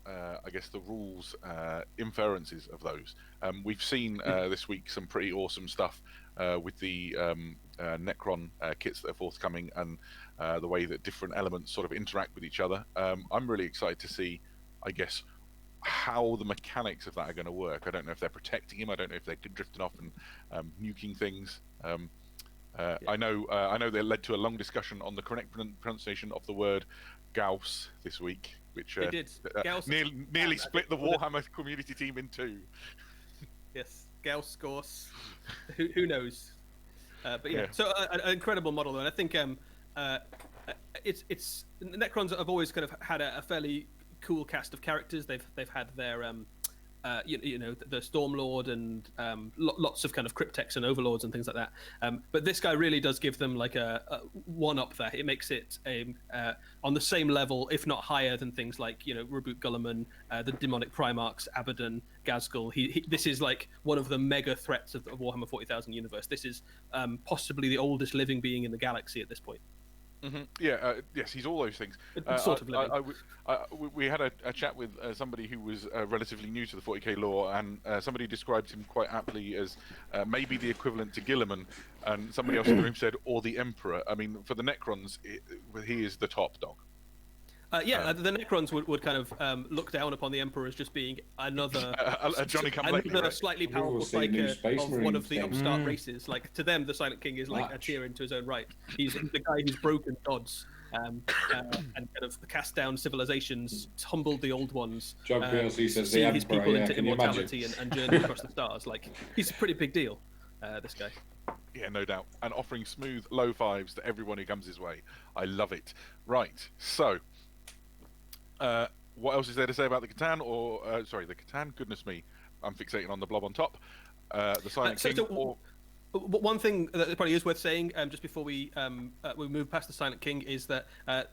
I guess, the rules inferences of those. We've seen this week some pretty awesome stuff with the Necron kits that are forthcoming, and the way that different elements sort of interact with each other. I'm really excited to see, I guess, how the mechanics of that are going to work. I don't know if they're protecting him. I don't know if they're drifting off and nuking things. I know they led to a long discussion on the correct pronunciation of the word Gauss this week, which nearly split the Warhammer community team in two. Yes, Gauss, Gauss. Who knows? But yeah, so an incredible model, and I think it's Necrons have always kind of had a fairly cool cast of characters. They've had their you know, the Stormlord and lots of kind of Cryptex and Overlords and things like that. But this guy really does give them like a one up there. It makes it on the same level, if not higher, than things like, you know, Reboot Guilliman, the Demonic Primarchs, Abaddon, Ghazghkull. This is like one of the mega threats of the Warhammer 40,000 universe. This is possibly the oldest living being in the galaxy at this point. Mm-hmm. Yeah, yes, he's all those things. Sort of living. We had a chat with somebody who was relatively new to the 40k lore, and somebody described him quite aptly as maybe the equivalent to Guilliman, and somebody else in the room said, or the Emperor. I mean, for the Necrons, he is the top dog. The Necrons would kind of look down upon the Emperor as just being another a Johnny another right? slightly powerful psyker of one of the upstart races. Like, to them, the Silent King is like a tier into his own right. He's the guy who's broken gods and kind of cast down civilizations, humbled the old ones, John PLC says see the his Emperor, people yeah, into can you immortality and journey across the stars. Like, he's a pretty big deal, this guy. Yeah, no doubt. And offering smooth low fives to everyone who comes his way. I love it. Right, so... what else is there to say about the Catan? Or sorry, the Catan. Goodness me, I'm fixating on the blob on top. The Silent King. One thing that probably is worth saying, just before we move past the Silent King, is that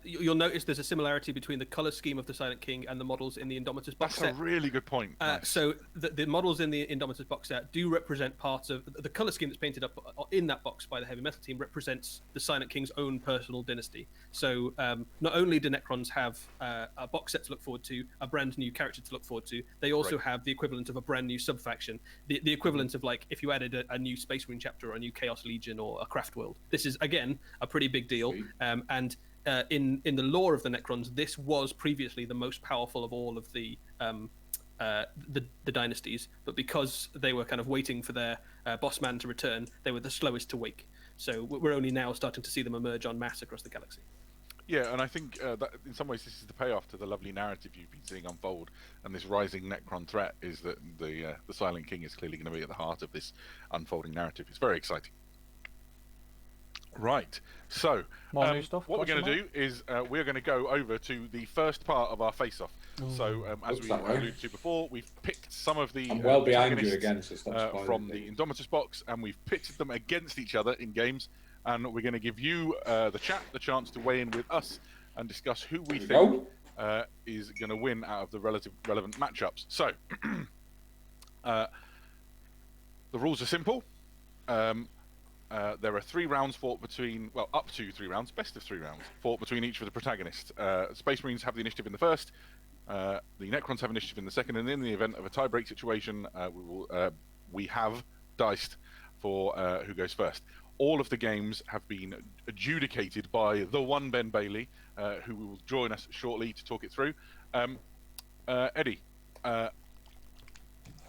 you'll notice there's a similarity between the color scheme of the Silent King and the models in the Indomitus box set. That's a really good point. Nice. So the models in the Indomitus box set do represent part of the color scheme that's painted up in that box by the Heavy Metal team represents the Silent King's own personal dynasty. So not only do Necrons have a box set to look forward to, a brand new character to look forward to, they also have the equivalent of a brand new sub-faction, the equivalent of, like, if you added a new Space Marine chapter or a new Chaos Legion or a Craft World. This is, again, a pretty big deal. And in the lore of the Necrons, this was previously the most powerful of all of the dynasties, but because they were kind of waiting for their boss man to return, they were the slowest to wake. So we're only now starting to see them emerge en masse across the galaxy. Yeah, and I think that in some ways this is the payoff to the lovely narrative you've been seeing unfold, and this rising Necron threat is that the Silent King is clearly going to be at the heart of this unfolding narrative. It's very exciting. Right, so More new stuff. what we're going to do is we're going to go over to the first part of our face-off. So as we alluded to before, we've picked some of the I'm well behind you again, so stop from the Indomitus box, and we've pitted them against each other in games. And we're going to give you, the chat, the chance to weigh in with us and discuss who we think is going to win out of the relevant matchups. So, the rules are simple. There are 3 rounds fought between, well, up to 3 rounds, best of 3 rounds, fought between each of the protagonists. Space Marines have the initiative in the first, the Necrons have initiative in the second, and in the event of a tie-break situation, we have diced for who goes first. All of the games have been adjudicated by the one Ben Bailey, who will join us shortly to talk it through. Eddie, I'm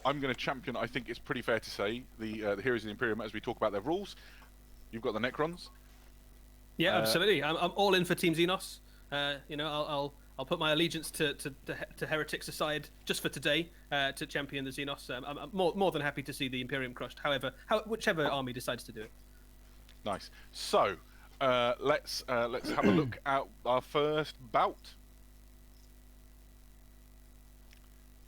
going to champion, I think it's pretty fair to say, the Heroes of the Imperium as we talk about their rules. You've got the Necrons. Yeah, absolutely. I'm all in for Team Xenos. You know, I'll put my allegiance to heretics aside just for today to champion the Xenos. I'm more than happy to see the Imperium crushed. However, whichever army decides to do it. Nice. So let's have a look at our first bout.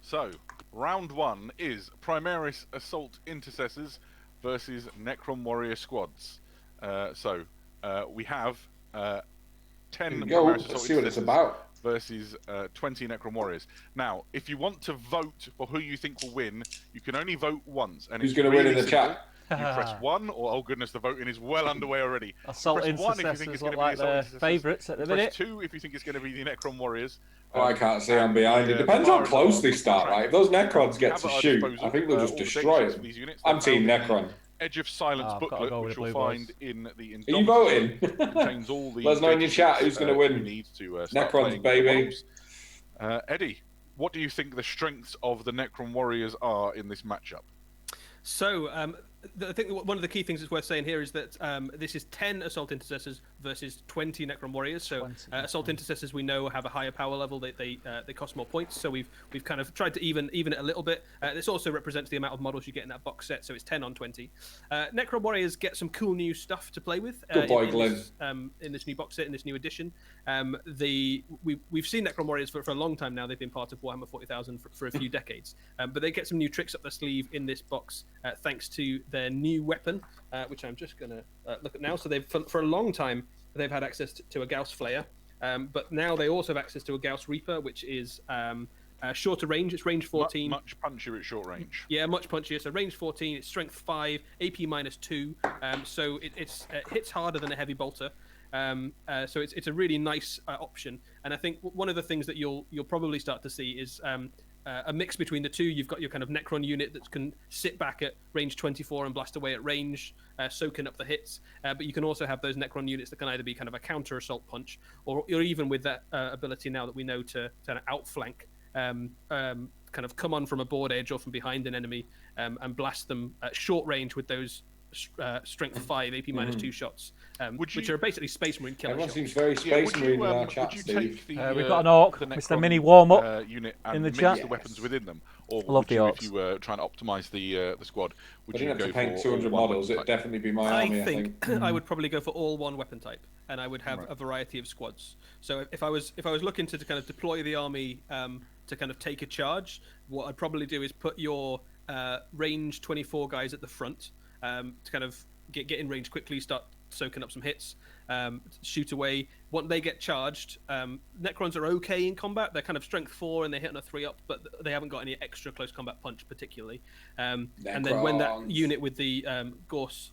So round 1 is Primaries Assault Intercessors versus Necron Warrior Squads. We have 10 Primaries Assault Intercessors versus 20 Necron Warriors. Now, if you want to vote for who you think will win, you can only vote once. And who's going to win in the chat? You press 1, or oh goodness, the voting is well underway already. Assault Intercessors look like the favourites at the minute. Press 2 if you think it's going to be the Necron Warriors. I can't see I'm behind. It depends how close they start, right? If those Necrons get to shoot, I think they'll just destroy them. I'm Team Necron. Edge of Silence booklet, which you'll find in the Indomitus. Are you voting? Contains all the let us know in your chat who's going to win. Necrons, baby. Eddie, what do you think the strengths of the Necron Warriors are in this matchup? So, I think one of the key things that's worth saying here is that this is 10 Assault Intercessors versus 20 Necron warriors. So 20 Assault Intercessors, we know, have a higher power level. They cost more points. So we've kind of tried to even it a little bit. This also represents the amount of models you get in that box set. So it's 10 on 20. Necron warriors get some cool new stuff to play with. Good boy, Glenn. In this new box set, in this new edition. We've seen Necron warriors for a long time now. They've been part of Warhammer 40,000 for a few decades. But they get some new tricks up their sleeve in this box, thanks to their new weapon, which I'm just going to look at now. So they've for a long time they've had access to a Gauss Flayer, but now they also have access to a Gauss Reaper, which is shorter range. It's range 14. Much punchier at short range. Yeah, much punchier. So range 14. It's strength 5, AP -2. So it hits harder than a heavy bolter. So it's a really nice option. And I think one of the things that you'll probably start to see is a mix between the two. You've got your kind of Necron unit that can sit back at range 24 and blast away at range, soaking up the hits. But you can also have those Necron units that can either be kind of a counter assault punch, or even with that ability now that we know to kind of outflank, kind of come on from a board edge or from behind an enemy, and blast them at short range with those strength 5 AP -2 shots, which are basically Space Marine killer Everyone shots. seems very Space Marine in our chat, would you Steve. take the, We've got an orc, the Mr. Necron, Mini warm-up unit and in the mix chat. the weapons within them, or I love would the you, orcs. if you were trying to optimize the squad, would I you didn't go have to paint for 200 all one models. weapon It'd type? definitely be my army, I think. I would probably go for all one weapon type, and I would have a variety of squads. So if I was looking to kind of deploy the army to kind of take a charge, what I'd probably do is put your range 24 guys at the front, to kind of get in range quickly, start soaking up some hits, shoot away. Once they get charged, Necrons are okay in combat. They're kind of strength 4 and they hit on a 3-up, but they haven't got any extra close combat punch particularly. And then when that unit with the Gorse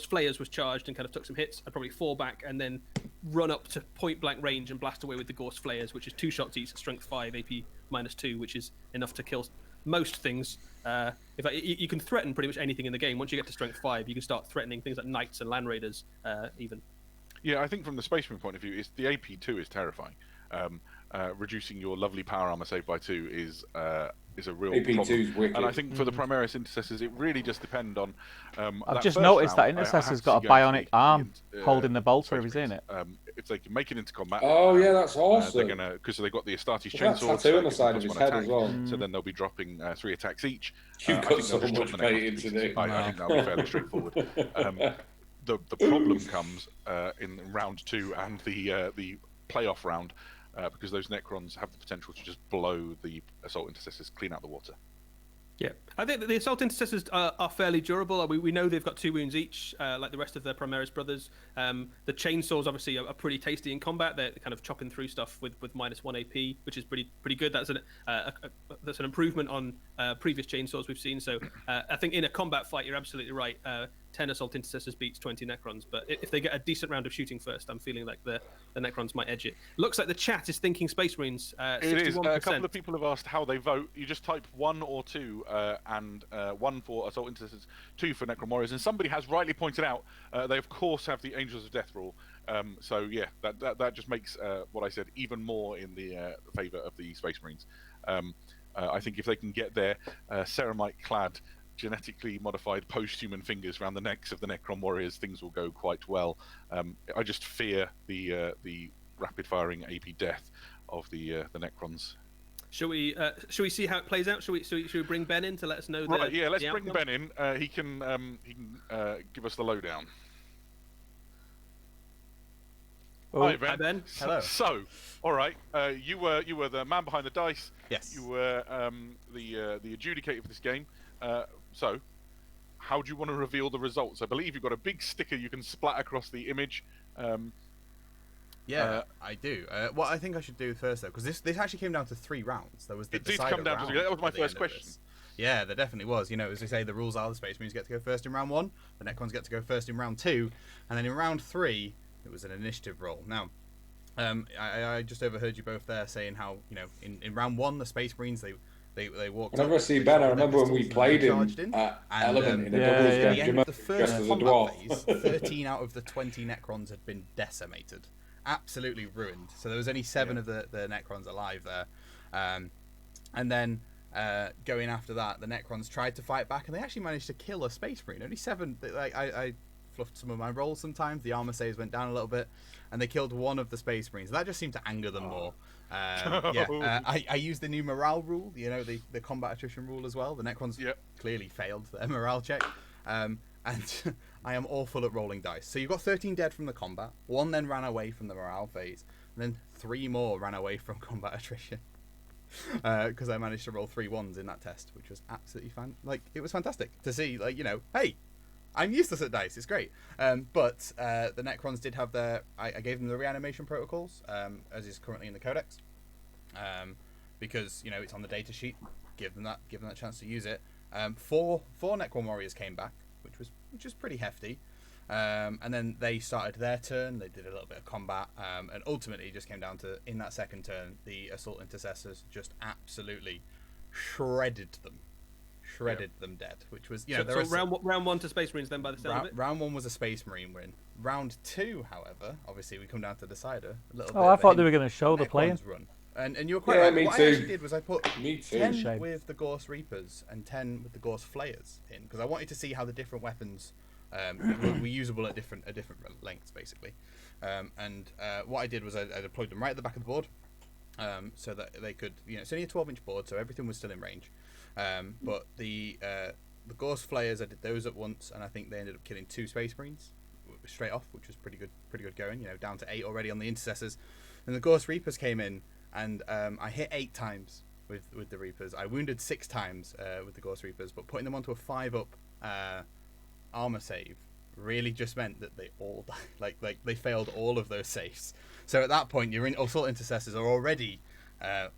Flayers was charged and kind of took some hits, I'd probably fall back and then run up to point blank range and blast away with the Gorse Flayers, which is 2 shots each, strength 5, AP -2, which is enough to kill most things. You can threaten pretty much anything in the game. Once you get to strength 5, you can start threatening things like knights and land raiders, even. Yeah, I think from the Space Marine point of view, the AP2 is terrifying. Reducing your lovely power armor saved by 2 is a real AP2 problem. is wicked. And I think for the Primaries Intercessors, it really just depends on. I've just noticed that Intercessor's got a bionic arm holding the bolter if he's in it. If they can make it into combat, Oh yeah, that's awesome. they're gonna, because they've got the Astartes Well, chainsaw, that's tattoo on the side of his head as well. So then they'll be dropping 3 attacks each. You've I got think so they'll just much chop the Necrons paint to into pieces. it. I think that'll be fairly straightforward. The problem comes in round 2 and the playoff round, because those Necrons have the potential to just blow the Assault Intercessors clean out the water. Yeah, I think that the Assault Intercessors are fairly durable. We know they've got 2 wounds each, like the rest of their Primaris brothers. The chainsaws obviously are pretty tasty in combat. They're kind of chopping through stuff with -1 AP, which is pretty good. That's an improvement on previous chainsaws we've seen. So I think in a combat fight, you're absolutely right. 10 Assault Intercessors beats 20 Necrons, but if they get a decent round of shooting first, I'm feeling like the Necrons might edge it. Looks like the chat is thinking Space Marines. 61%. It is. A couple of people have asked how they vote. You just type 1 or 2, and 1 for Assault Intercessors, 2 for Necron Warriors. And somebody has rightly pointed out they of course have the Angels of Death rule. So yeah, that just makes what I said even more in the favour of the Space Marines. I think if they can get their ceramite-clad, genetically modified post-human fingers around the necks of the Necron Warriors, things will go quite well. I just fear the rapid-firing AP death of the Necrons. Shall we see how it plays out? Should we bring Ben in to let us know? Right, yeah, let's the bring outcome? Ben in. He can give us the lowdown. Hi, Ben. Hi, Ben. Hello. So, all right, you were the man behind the dice. Yes. You were the adjudicator of this game. So, how do you want to reveal the results? I believe you've got a big sticker you can splat across the image. Yeah, I do. What I think I should do first, though, because this actually came down to 3 rounds. There was the It did decider come down to round 3. That was my at the first end of question. this. Yeah, there definitely was. You know, as they say, the rules are the Space Marines get to go first in round 1, the Necrons get to go first in round 2, and then in round 3, it was an initiative roll. Now, I just overheard you both there saying how, you know, in round 1, the Space Marines, they walked Whenever I up, see they Ben, I shot their remember when we pistols and played they him charged in, at and, Element in a yeah, doubles yeah. game. at Do the you end of remember? the Dressed first as a combat dwarf. phase, 13 out of the 20 Necrons had been decimated. Absolutely ruined. So there was only 7 of the Necrons alive there. And then going after that, the Necrons tried to fight back, and they actually managed to kill a Space Marine. Only 7. Like I fluffed some of my rolls sometimes. The armor saves went down a little bit, and they killed one of the Space Marines. That just seemed to anger them more. I used the new morale rule, you know, the combat attrition rule as well. The Necrons clearly failed their morale check. And I am awful at rolling dice. So you've got 13 dead from the combat. 1 then ran away from the morale phase. And then 3 more ran away from combat attrition. Because I managed to roll 3 1s in that test, which was absolutely it was fantastic to see, like, you know, hey, I'm useless at dice, it's great. But the Necrons did have I gave them the reanimation protocols, as is currently in the codex. Because, you know, it's on the data sheet, give them that chance to use it. 4 Necron warriors came back, which was pretty hefty. And then they started their turn. They did a little bit of combat, and ultimately it just came down to, in that second turn, the assault intercessors just absolutely shredded them dead. Which was, you know, so round 1 to Space Marines then, by the sound of it. Round 1 was a Space Marine win. Round 2, however, obviously we come down to decider. A little bit I thought they were going to show the playing. Run. And you were quite right. What I actually did was I put 10 Shame. with the Gorse Reapers and 10 with the Gorse Flayers in, because I wanted to see how the different weapons were usable at different lengths, basically. And what I did was I deployed them right at the back of the board, so that they could, you know, it's only a 12-inch board, so everything was still in range. But the Gorse Flayers, I did those at once, and I think they ended up killing 2 Space Marines straight off, which was pretty good going. You know, down to 8 already on the Intercessors, and the Gorse Reapers came in, and I hit 8 times with the Reapers. I wounded 6 times with the Gorse Reapers, but putting them onto a 5-up armor save really just meant that they all died. Like they failed all of those saves. So at that point, your assault intercessors are already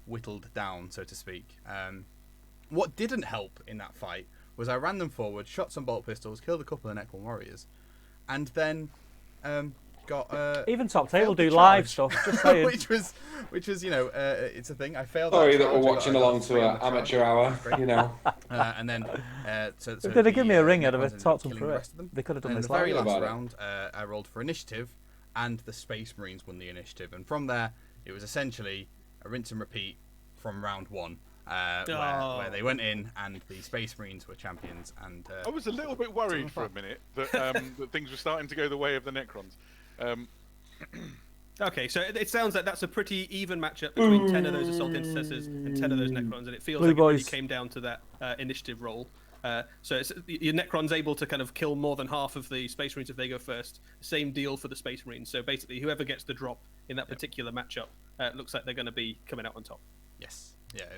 whittled down, so to speak. What didn't help in that fight was I ran them forward, shot some bolt pistols, killed a couple of Necron warriors, and then got even Top Table do live stuff. Just saying. which was, you know, it's a thing. I failed. Sorry that we're watching along to an amateur hour, you know. And then so If they'd have given me a ring, I'd have talked them killing through the it. rest of them. They could have done And in this the very live. last round, I rolled for initiative, and the Space Marines won the initiative. And from there, it was essentially a rinse and repeat from round 1. Where they went in and the Space Marines were champions. And I was a little bit worried for a minute that that things were starting to go the way of the Necrons. Okay, so it sounds like that's a pretty even matchup between 10 of those assault intercessors and 10 of those Necrons, and it feels Blue like it really boys. came down to that initiative roll. So your Necron's able to kind of kill more than half of the Space Marines if they go first. Same deal for the Space Marines. So basically, whoever gets the drop in that particular matchup looks like they're going to be coming out on top. Yes.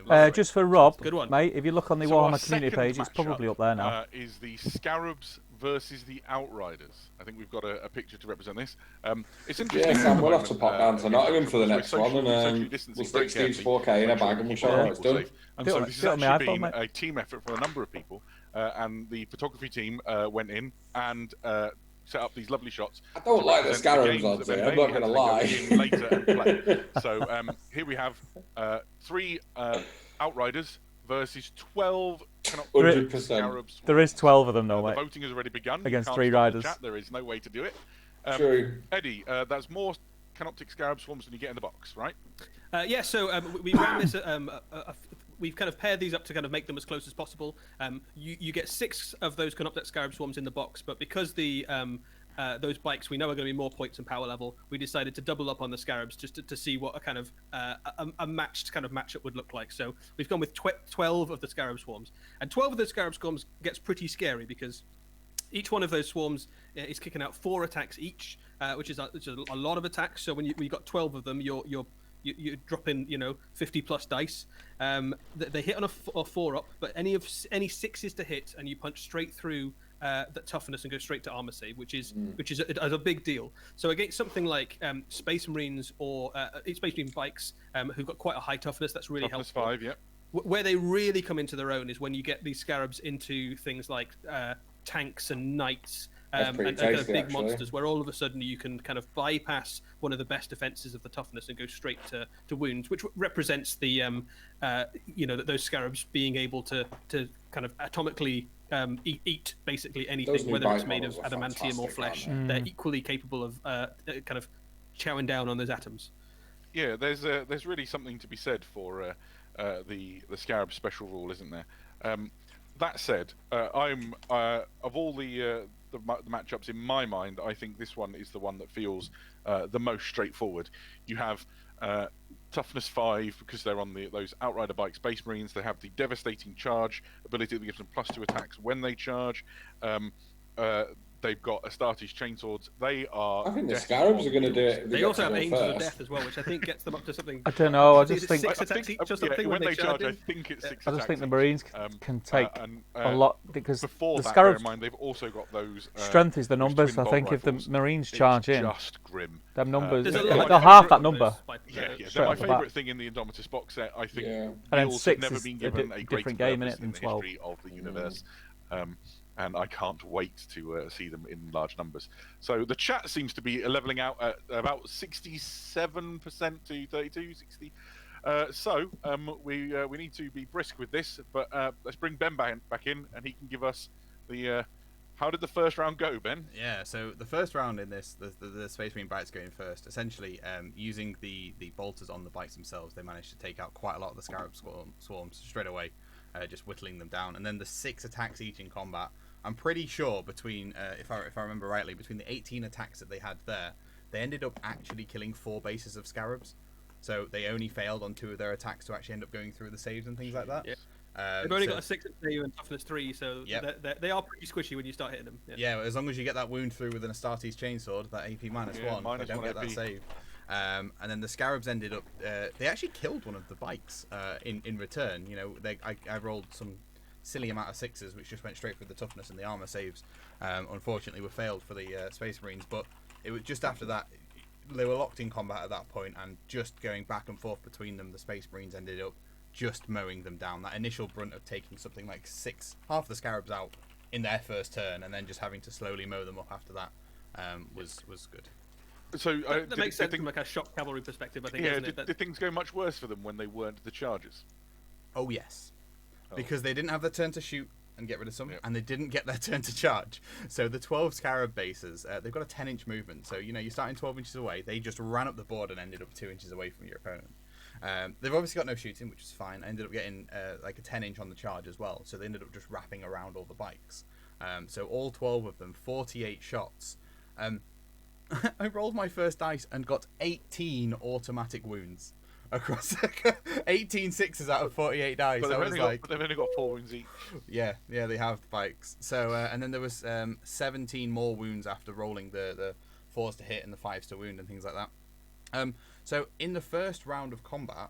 Yeah. Just for Rob, Good one. mate, if you look on the So our Warhammer community second page, it's probably matchup, up there now. Is the Scarabs versus the Outriders. I think we've got a picture to represent this. It's interesting. Yeah, Sam, we'll have to pop down to Nottingham for the we're next one, and we'll stick Steve's 4K in a bag and we'll show how it's done. And Do so it- this do it has on my actually iPhone, been mate. a team effort for a number of people, and the photography team went in and set up these lovely shots. I don't to like the represent Scarabs games odds that here, I'm then not they going to had to go in lie. later and play. So here we have 3 Outriders versus 12 100%. Scarabs. There is 12 of them, though, The mate. voting has already begun. You Against can't 3 stop the riders. chat. There is no way to do it. True. Eddie, that's more Canoptic Scarab Swarms than you get in the box, right? Yeah, so we ran this. We've kind of paired these up to kind of make them as close as possible. You get 6 of those Canoptic Scarab Swarms in the box, but because the those bikes we know are going to be more points and power level, we decided to double up on the Scarabs just to see what a kind of a matched kind of matchup would look like. So we've gone with 12 of the Scarab Swarms, and 12 of the Scarab Swarms gets pretty scary because each one of those swarms is kicking out 4 attacks each, which is a lot of attacks. So when you've got 12 of them, you're dropping 50 plus dice. They hit on a 4-up, but any 6s to hit, and you punch straight through the toughness and go straight to armor save, which is a big deal. So against something like Space Marines or Space Marine bikes, who've got quite a high toughness, that's really Toughness helpful. 5, yeah. Where they really come into their own is when you get these Scarabs into things like tanks and knights. That's pretty And kind of tasty, big actually. monsters, where all of a sudden you can kind of bypass one of the best defenses of the toughness and go straight to wounds, which represents the those Scarabs being able to kind of atomically eat basically anything, Those new whether it's bike made of models are adamantium or fantastic, flesh. aren't They're equally capable of kind of chowing down on those atoms. Yeah, there's really something to be said for the Scarab special rule, isn't there? That said, I'm of all the the matchups in my mind, I think this one is the one that feels the most straightforward. You have toughness 5 because they're on those Outrider bike Space Marines. They have the devastating charge ability that gives them +2 attacks when they charge. They've got Astartes chainswords. They are. I think the Scarabs are going to do it. They also have Angels of Death as well, which I think gets them up to something. I don't know. I Is it just think 6 attacks each or something when they charge, in? I think it's 6 I attacks just think the each. Marines can take a lot because Before the that, bear in Scarabs mind, they've also got those. strength is the those numbers. twin I think bolt if the rifles. Marines It's charge in, just grim. them numbers There's a they'll lot of half that those number. Yeah, Straight they're my off the bat. favourite thing in the Indomitus box set. I think Yeah. And then Wheels 6 have never is been a given a greater different game in purpose it in than the 12. history of the universe. And I can't wait to see them in large numbers. So the chat seems to be leveling out at about 67% to 32, 60. We need to be brisk with this, but let's bring Ben back in, and he can give us the. How did the first round go, Ben? Yeah, so the first round in this, the Space Marine bikes going first. Essentially, using the bolters on the bikes themselves, they managed to take out quite a lot of the Scarab swarms straight away, just whittling them down. And then the 6 attacks each in combat. I'm pretty sure between, if I remember rightly, between the 18 attacks that they had there, they ended up actually killing 4 bases of Scarabs. So they only failed on 2 of their attacks to actually end up going through the saves and things like that. Yeah. They've only got a 6 save and toughness 3, so they are pretty squishy when you start hitting them. Yeah, as long as you get that wound through with an Astartes chainsword, that AP -1, they don't get that save. And then the Scarabs ended up. They actually killed one of the bikes in return. You know, I rolled some silly amount of 6s, which just went straight through the toughness, and the armor saves, unfortunately, were failed for the Space Marines. But it was just after that. They were locked in combat at that point, and just going back and forth between them, the Space Marines ended up just mowing them down. That initial brunt of taking something like half the Scarabs out in their first turn, and then just having to slowly mow them up after that was good. So that makes sense from like a shock cavalry perspective, I think. Yeah, doesn't it? did things go much worse for them when they weren't the chargers? Oh yes, because they didn't have their turn to shoot and get rid of some, and they didn't get their turn to charge. So the 12 Scarab bases, they've got a 10-inch movement. So, you know, you're starting 12 inches away. They just ran up the board and ended up 2 inches away from your opponent. They've obviously got no shooting, which is fine. I ended up getting like a 10-inch on the charge as well. So they ended up just wrapping around all the bikes. So all 12 of them, 48 shots. I rolled my first dice and got 18 automatic wounds. Across 18 6s out of 48 dice. But they've only got 4 wounds each. Yeah, they have the bikes. So and then there was 17 more wounds after rolling the 4s to hit and the 5s to wound and things like that. So in the first round of combat,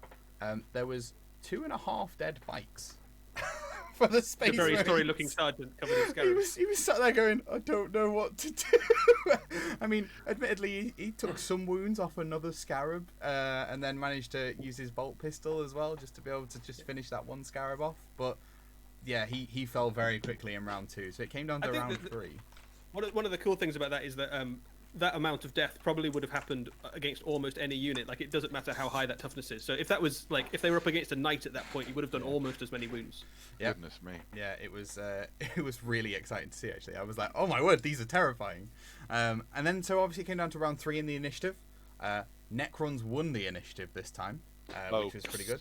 there was 2.5 dead bikes for the Space It's a very Marines. story-looking sergeant covered in Scarabs. He was sat there going, I don't know what to do. I mean, admittedly, he took some wounds off another Scarab, and then managed to use his bolt pistol as well, just to be able to just finish that one Scarab off. But yeah, he fell very quickly in round 2, so it came down to round 3. One of the cool things about that is that that amount of death probably would have happened against almost any unit. Like, it doesn't matter how high that toughness is. So if that was like, if they were up against a knight at that point, you would have done almost as many wounds. Yep. Goodness me. Yeah, it was really exciting to see, actually. I was like, oh my word, these are terrifying. And then, so obviously it came down to round 3 in the initiative. Necrons won the initiative this time, which was pretty good.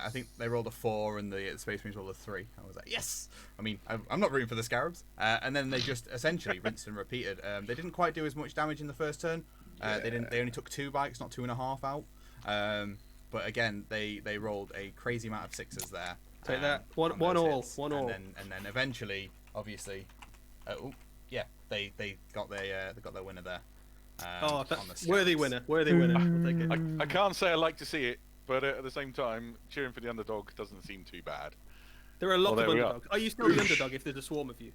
I think they rolled a 4 and the Space Marines rolled a 3. I was like, yes! I mean, I'm not rooting for the Scarabs. And then they just essentially rinsed and repeated. They didn't quite do as much damage in the first turn. They only took 2 bikes, not 2.5 out. But again, they rolled a crazy amount of 6s there. Take that. One all. And then eventually, obviously, they got their winner there. Worthy winner. We'll take it. I can't say I like to see it, but at the same time, cheering for the underdog doesn't seem too bad. There are a lot of underdogs. Are you still the underdog if there's a swarm of you?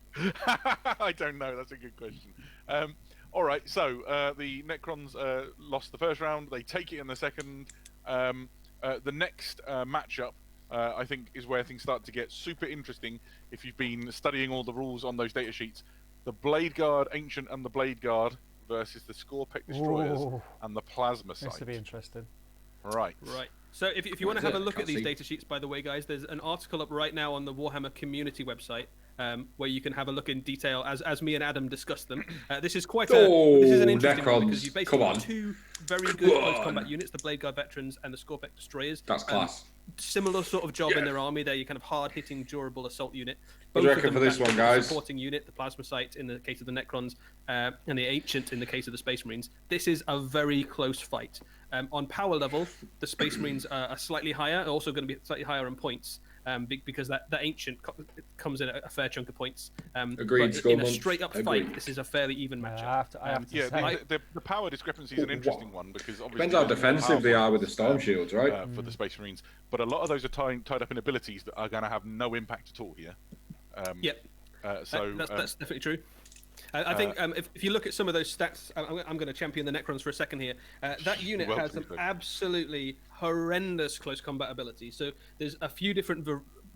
I don't know. That's a good question. All right. So the Necrons lost the first round. They take it in the second. The next matchup, I think, is where things start to get super interesting. If you've been studying all the rules on those data sheets, the Blade Guard Ancient and the Blade Guard versus the Scorpec Destroyers and the Plasma Sight. This will be interesting. Right. So if you want to have a look at these data sheets, by the way, guys, there's an article up right now on the Warhammer community website. where you can have a look in detail as me and Adam discussed them. This is this is an interesting one because you basically have two very good close combat units, the Blade Guard Veterans and the Scorpec Destroyers. That's class. Similar sort of job in their army. They're your kind of hard-hitting, durable assault unit. What do you reckon for this one, guys? Supporting unit, the Plasma Sight in the case of the Necrons, and the Ancient in the case of the Space Marines. This is a very close fight. On power level, the Space Marines are slightly higher, also going to be slightly higher on points, because that Ancient comes in a fair chunk of points. Agreed. But in a straight-up fight, this is a fairly even matchup. I have to say. The power discrepancy is an interesting one because obviously Depends how defensive they are with the Storm Shields, right? For the Space Marines, but a lot of those are tied up in abilities that are going to have no impact at all here. Yep. So that's definitely true. I think if you look at some of those stats, I'm going to champion the Necrons for a second here. That unit has some absolutely horrendous close combat ability. So there's a few different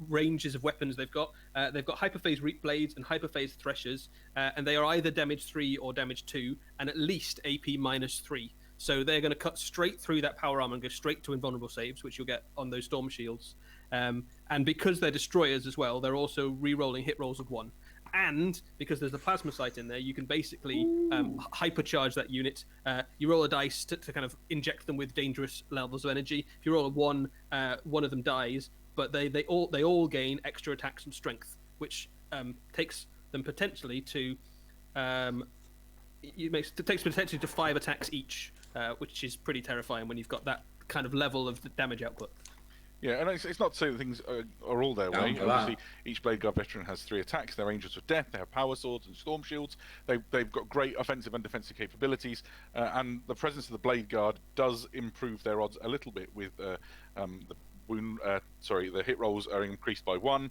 ranges of weapons they've got. They've got hyperphase reap blades and hyperphase threshers, and they are either damage 3 or damage 2, and at least AP -3. So they're going to cut straight through that power armor and go straight to invulnerable saves, which you'll get on those storm shields. And because they're destroyers as well, they're also re-rolling hit rolls of 1. And because there's the Plasma Sight in there, you can basically hypercharge that unit. You roll a dice to kind of inject them with dangerous levels of energy. If you roll a 1, one of them dies, but they all gain extra attacks and strength, which takes them potentially to takes potentially to 5 attacks each, which is pretty terrifying when you've got that kind of level of damage output. Yeah, and it's not to say that things are all their way. Obviously, each Blade Guard veteran has 3 attacks. They're Angels of Death. They have Power Swords and Storm Shields. They've got great offensive and defensive capabilities. And the presence of the Blade Guard does improve their odds a little bit with the hit rolls are increased by 1.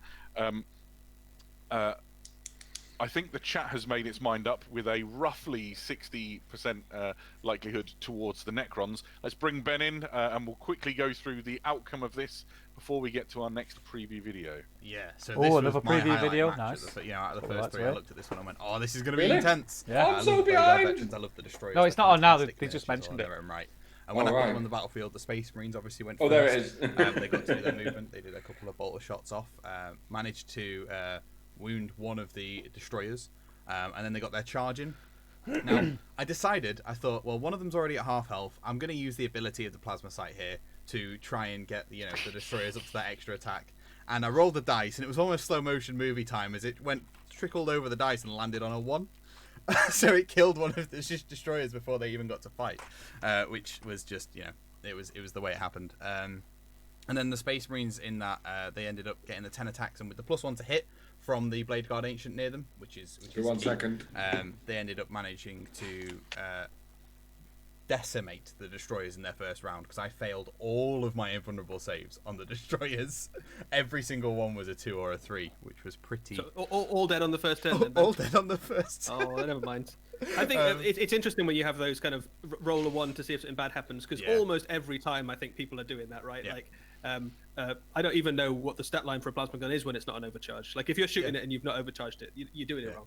I think the chat has made its mind up with a roughly 60% likelihood towards the Necrons. Let's bring Ben in, and we'll quickly go through the outcome of this before we get to our next preview video. Yeah, so this another was my preview video, match nice. Out of the first 3, I looked at this one and went, "Oh, this is going to be Really? intense." Yeah. I'm so behind. I love the Destroyers. No, it's They're not on now. They fantastic just finishes mentioned on it. their own right. And when I put them on the battlefield, the Space Marines obviously went first. there it is. They got to do their movement. They did a couple of bolter shots off. Managed to wound one of the Destroyers. And then they got their charge in. Now, I thought, well, one of them's already at half health. I'm going to use the ability of the Plasma Sight here to try and get the Destroyers up to that extra attack. And I rolled the dice, and it was almost slow motion movie time as it trickled over the dice and landed on a 1. So it killed one of the Destroyers before they even got to fight, which was just, it was the way it happened. And then the Space Marines in that, they ended up getting the 10 attacks, and with the +1 to hit from the Blade Guard Ancient near them, which is 1 second. They ended up managing to decimate the Destroyers in their first round, because I failed all of my invulnerable saves on the Destroyers. Every single one was a 2 or a 3, which was pretty... So all dead on the first turn? Then? All dead on the first turn. Oh, never mind. I think it's interesting when you have those kind of roll a 1 to see if something bad happens, because almost every time I think people are doing that, right? Yeah. Like, I don't even know what the stat line for a plasma gun is when it's not an overcharge. Like, if you're shooting it and you've not overcharged it, you're doing it wrong.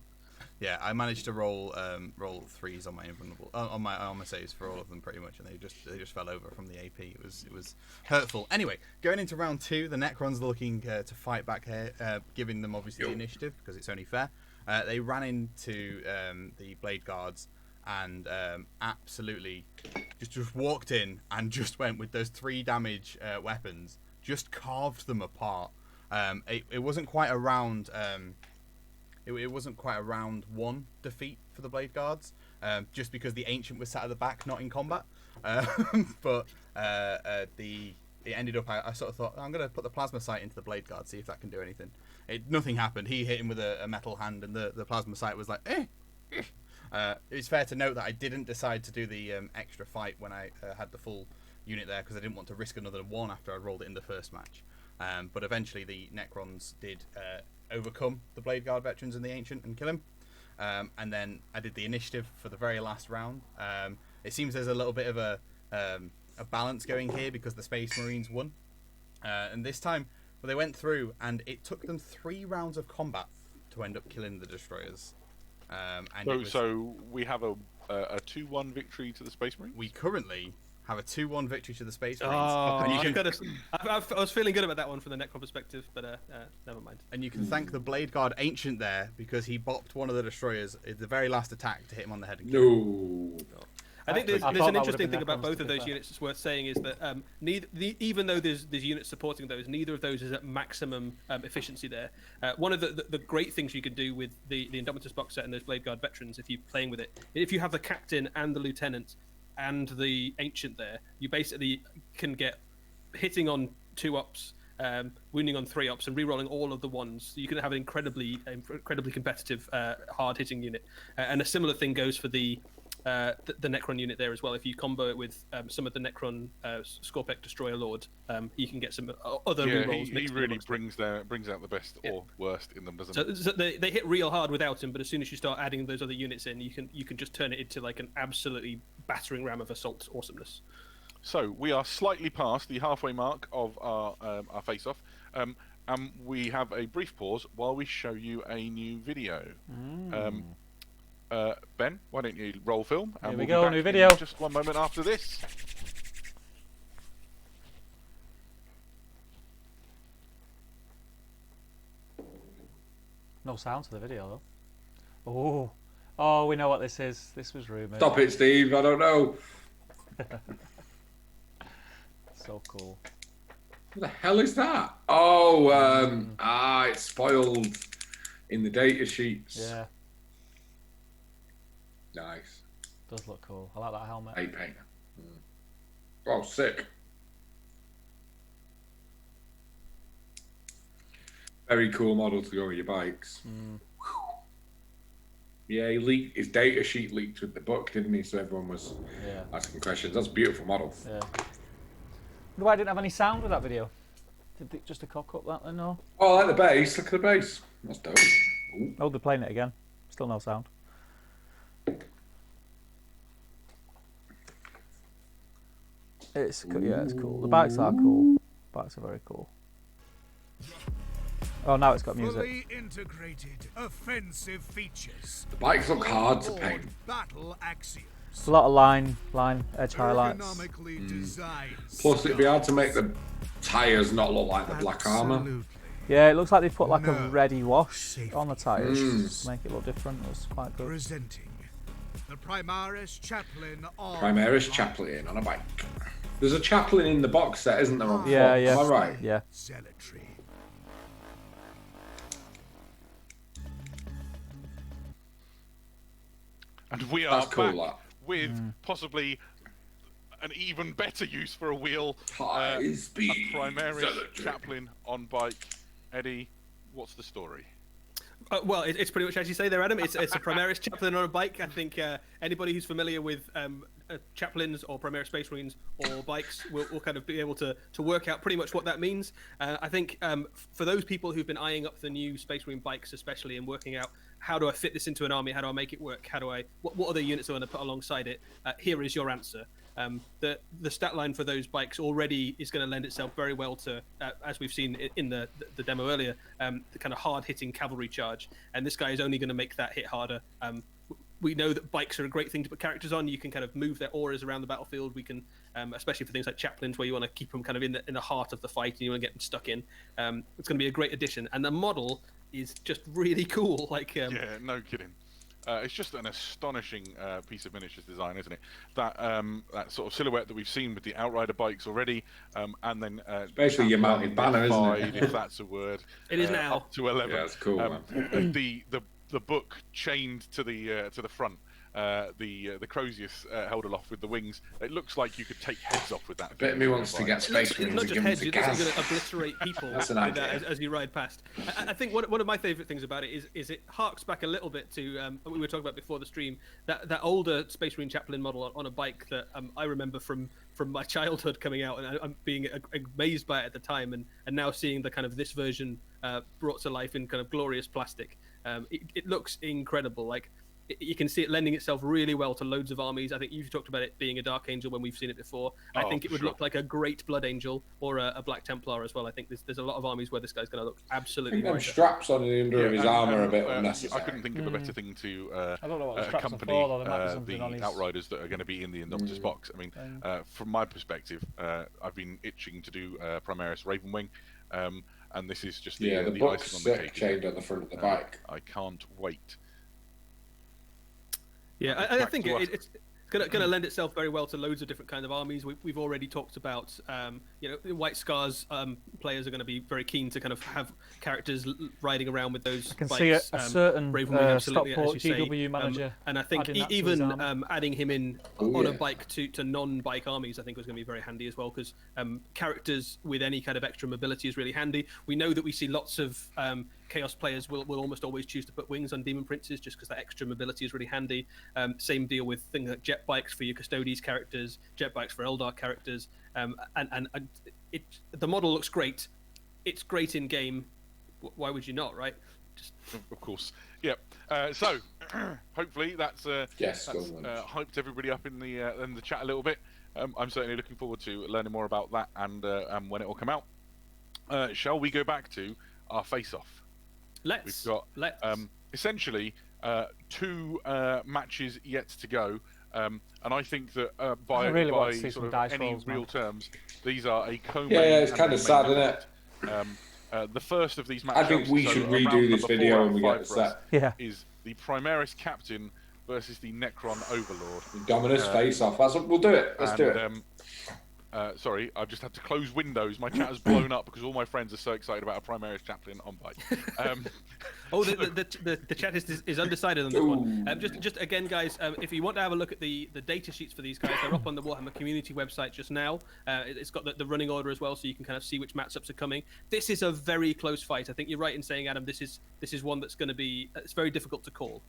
Yeah, I managed to roll 3s on my invulnerable on my armor saves for all of them pretty much, and they just fell over from the AP. It was hurtful. Anyway, going into round 2, the Necrons are looking to fight back here, giving them obviously the initiative because it's only fair. They ran into the Blade Guards and absolutely just walked in and just went with those 3 damage weapons, just carved them apart. It wasn't quite a round. It wasn't quite a round 1 defeat for the Blade Guards, just because the Ancient was sat at the back, not in combat. But it ended up. I sort of thought, I'm going to put the Plasma Sight into the Blade Guard, see if that can do anything. Nothing happened. He hit him with a metal hand, and the Plasma Sight was like, eh. It's fair to note that I didn't decide to do the extra fight when I had the full unit there, because I didn't want to risk another 1 after I rolled it in the first match. But eventually the Necrons did overcome the Blade Guard veterans and the Ancient and kill him. And then I did the initiative for the very last round. It seems there's a little bit of a balance going here because the Space Marines won. And this time, well, they went through, and it took them 3 rounds of combat to end up killing the Destroyers. So we have a 2-1 victory to the Space Marines? We currently have a 2-1 victory to the Space Marines. Oh, And you can, I was feeling good about that one from the Necron perspective, but never mind. and you can thank the Blade Guard Ancient there because he bopped one of the destroyers at the very last attack to hit him on the head. And kill him. No. I think there's I an thought that would interesting have been thing about Necrons, both to of be those fair. units that's worth saying is that even though there's units supporting those, neither of those is at maximum efficiency there. One of the great things you can do with the Indomitus box set and those Blade Guard veterans, if you're playing with it, if you have the captain and the lieutenant and the ancient there, you basically can get hitting on 2 ops, wounding on 3 ops, and rerolling all of the ones. You can have an incredibly competitive, hard-hitting unit. And a similar thing goes for the Necron unit there as well. If you combo it with some of the Necron Scorpec Destroyer Lord, you can get some other rerolls. He really brings out the best or worst in them, doesn't he? So they hit real hard without him, but as soon as you start adding those other units in, you can just turn it into like an absolutely battering ram of assault awesomeness. So we are slightly past the halfway mark of our face-off, and we have a brief pause while we show you a new video. Ben, why don't you roll film? And Here we we'll go, be back new in video. just one moment after this. No sound to the video though. Oh, we know what this is. This was rumoured. Stop it, Steve. I don't know. So cool. What the hell is that? Oh, it's spoiled in the data sheets. Yeah, Nice. does look cool. I like that helmet. Paint. Oh, sick. Very cool model to go with your bikes. Yeah, his data sheet leaked with the book, didn't he? So everyone was asking questions. That's a beautiful model. Yeah. Wonder why I didn't have any sound with that video. Did they just to cock up that then? No. Oh, I like the bass. Look at the bass. That's dope. Ooh. Oh, they're playing it again. Still no sound. It's cool. The bikes are cool. Bikes are very cool. Oh, now it's got music. Fully integrated offensive features. The bikes look hard to paint. Battle axioms. It's a lot of line, edge highlights. Ergonomically designed. Plus, it'd be hard to make the tyres not look like the black armour. Absolutely. Yeah, it looks like they put like a No. ready wash Safety. on the tyres to make it look different. It was quite good. Presenting the Primaries Chaplain on Primaries Chaplain on a bike. There's a Chaplain in the box set, isn't there? On Yeah, foot? yeah. Am I right? Yeah. Zealotry. And we are That's cool, back that. with possibly an even better use for a wheel. High A speed Primaris zealotry. Chaplain on bike. Eddie, what's the story? Well, it's pretty much as you say there, Adam. It's a Primaris Chaplain on a bike. I think anybody who's familiar with Chaplains or Primaris Space Marines or bikes will kind of be able to work out pretty much what that means. I think for those people who've been eyeing up the new Space Marine bikes especially and working out how do I fit this into an army, how do I make it work, what other units do I want to put alongside it, here is your answer. The stat line for those bikes already is going to lend itself very well to, as we've seen in the demo earlier, the kind of hard-hitting cavalry charge. And this guy is only going to make that hit harder. We know that bikes are a great thing to put characters on. You can kind of move their auras around the battlefield. We can, especially for things like chaplains, where you want to keep them kind of in the heart of the fight and you want to get them stuck in. It's going to be a great addition. And the model is just really cool. Yeah, no kidding. It's just an astonishing piece of miniatures design, isn't it? That sort of silhouette that we've seen with the Outrider bikes already, and then Especially your mounted banner, isn't it? if that's a word. It is now. Up to 11. Yeah, it's cool, man. The book chained to the front. The Crozius held aloft with the wings. It looks like you could take heads off with that. Bit of me wants to get Space It's Marines not and just give them heads, to it looks like gas. you're going to obliterate people That's an with idea. that as you ride past. I think one of my favourite things about it is it harks back a little bit to what we were talking about before the stream, that older Space Marine Chaplain model on a bike that I remember from my childhood coming out, and I'm being amazed by it at the time, and now seeing the kind of this version brought to life in kind of glorious plastic. It looks incredible. Like you can see it lending itself really well to loads of armies. I think you've talked about it being a Dark Angel when we've seen it before. I think it would look like a great Blood Angel or a Black Templar as well. I think there's a lot of armies where this guy's going to look absolutely. I think them straps on the under of his armor are a bit unnecessary. I couldn't think of a better thing to I don't know what the straps accompany are for, though. There might be something on the his... Outriders that are going to be in the Indomitus box. I mean, from my perspective, I've been itching to do Primaris Ravenwing, and this is just the book's icing on the cake. chained on the front of the bike. I can't wait. Yeah, I think it's going to lend itself very well to loads of different kinds of armies. We've already talked about, White Scars players are going to be very keen to kind of have characters riding around with those. I can bikes. see a certain Stockport GW manager, and I think even adding him in on a bike to non-bike armies, I think was going to be very handy as well, because characters with any kind of extra mobility is really handy. We know that we see lots of Chaos players will almost always choose to put wings on Demon Princes just because that extra mobility is really handy. Same deal with things like jet bikes for your Custodes characters, jet bikes for Eldar characters, and the model looks great. It's great in game. Why would you not, right? Of course, yeah. So hopefully that's hyped everybody up in the chat a little bit. I'm certainly looking forward to learning more about that and when it will come out. Shall we go back to our face-off? We've got essentially 2 matches yet to go, and I think that by sort of any real terms, these are a co-main. Yeah, it's kind of sad, isn't it? The first of these matches. I think we should redo this video when we get the set. Yeah. Is the Primaris Captain versus the Necron Overlord. Indomitus face-off. We'll do it. Let's do it. Sorry, I've just had to close Windows. My chat has blown up because all my friends are so excited about a Primaris Chaplain on bike. The chat is undecided on this one. Just again, guys, if you want to have a look at the data sheets for these guys, they're up on the Warhammer community website just now. It's got the running order as well, so you can kind of see which matchups are coming. This is a very close fight. I think you're right in saying, Adam, this is one that's going to be it's very difficult to call.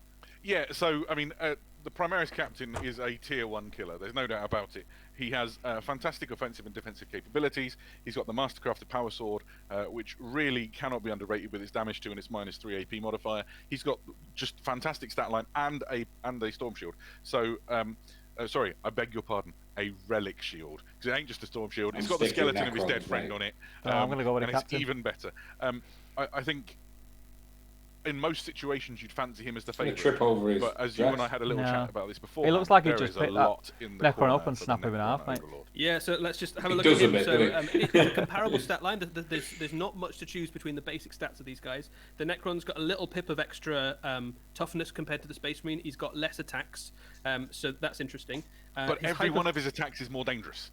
Yeah, so I mean, the Primaris Captain is a tier 1 killer. There's no doubt about it. He has fantastic offensive and defensive capabilities. He's got the Mastercrafted Power Sword, which really cannot be underrated with its damage 2 and its -3 AP modifier. He's got just fantastic stat line and a Storm Shield. So, sorry, I beg your pardon, a Relic Shield, because it ain't just a Storm Shield. It's got the skeleton of his dead friend on it. I'm going to go with and a Captain. It's even better. I think in most situations you'd fancy him as the favourite. Trip over his but as you and I had a little chat about this before, it looks like he there just is a picked lot in the Necron up and snap him in half, mate. Overlord. Yeah, so let's just have a It look does at a him. bit, So doesn't it's a comparable stat line. There's not much to choose between the basic stats of these guys. The Necron's got a little pip of extra toughness compared to the Space Marine. He's got less attacks, so that's interesting. But every one of his attacks is more dangerous.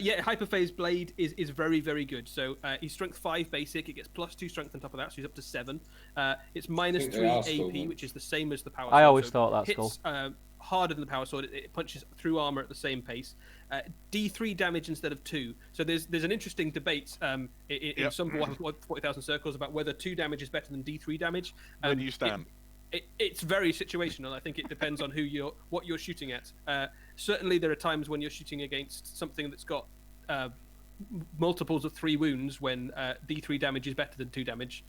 Yeah, Hyperphase Blade is very, very good. So he's Strength 5 basic. It gets +2 Strength on top of that, so he's up to 7. It's -3 AP, which is the same as the Power Sword. I always thought that's cool. Hits harder than the Power Sword. It punches through armor at the same pace. D3 damage instead of 2. So there's an interesting debate in some 40,000 circles about whether 2 damage is better than D3 damage. Where do you stand? It's very situational. I think it depends on what you're shooting at. Certainly, there are times when you're shooting against something that's got multiples of 3 wounds when D3 damage is better than 2 damage.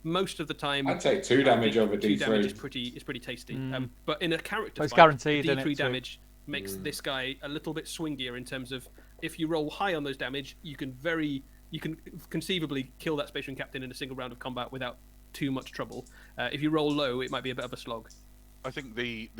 Most of the time, I'd take 2 damage over D3. 2 damage is pretty tasty. But in a character it's fight, guaranteed, D3 damage makes this guy a little bit swingier in terms of if you roll high on those damage, you can conceivably kill that Space Marine Captain in a single round of combat without too much trouble. If you roll low, it might be a bit of a slog. I think the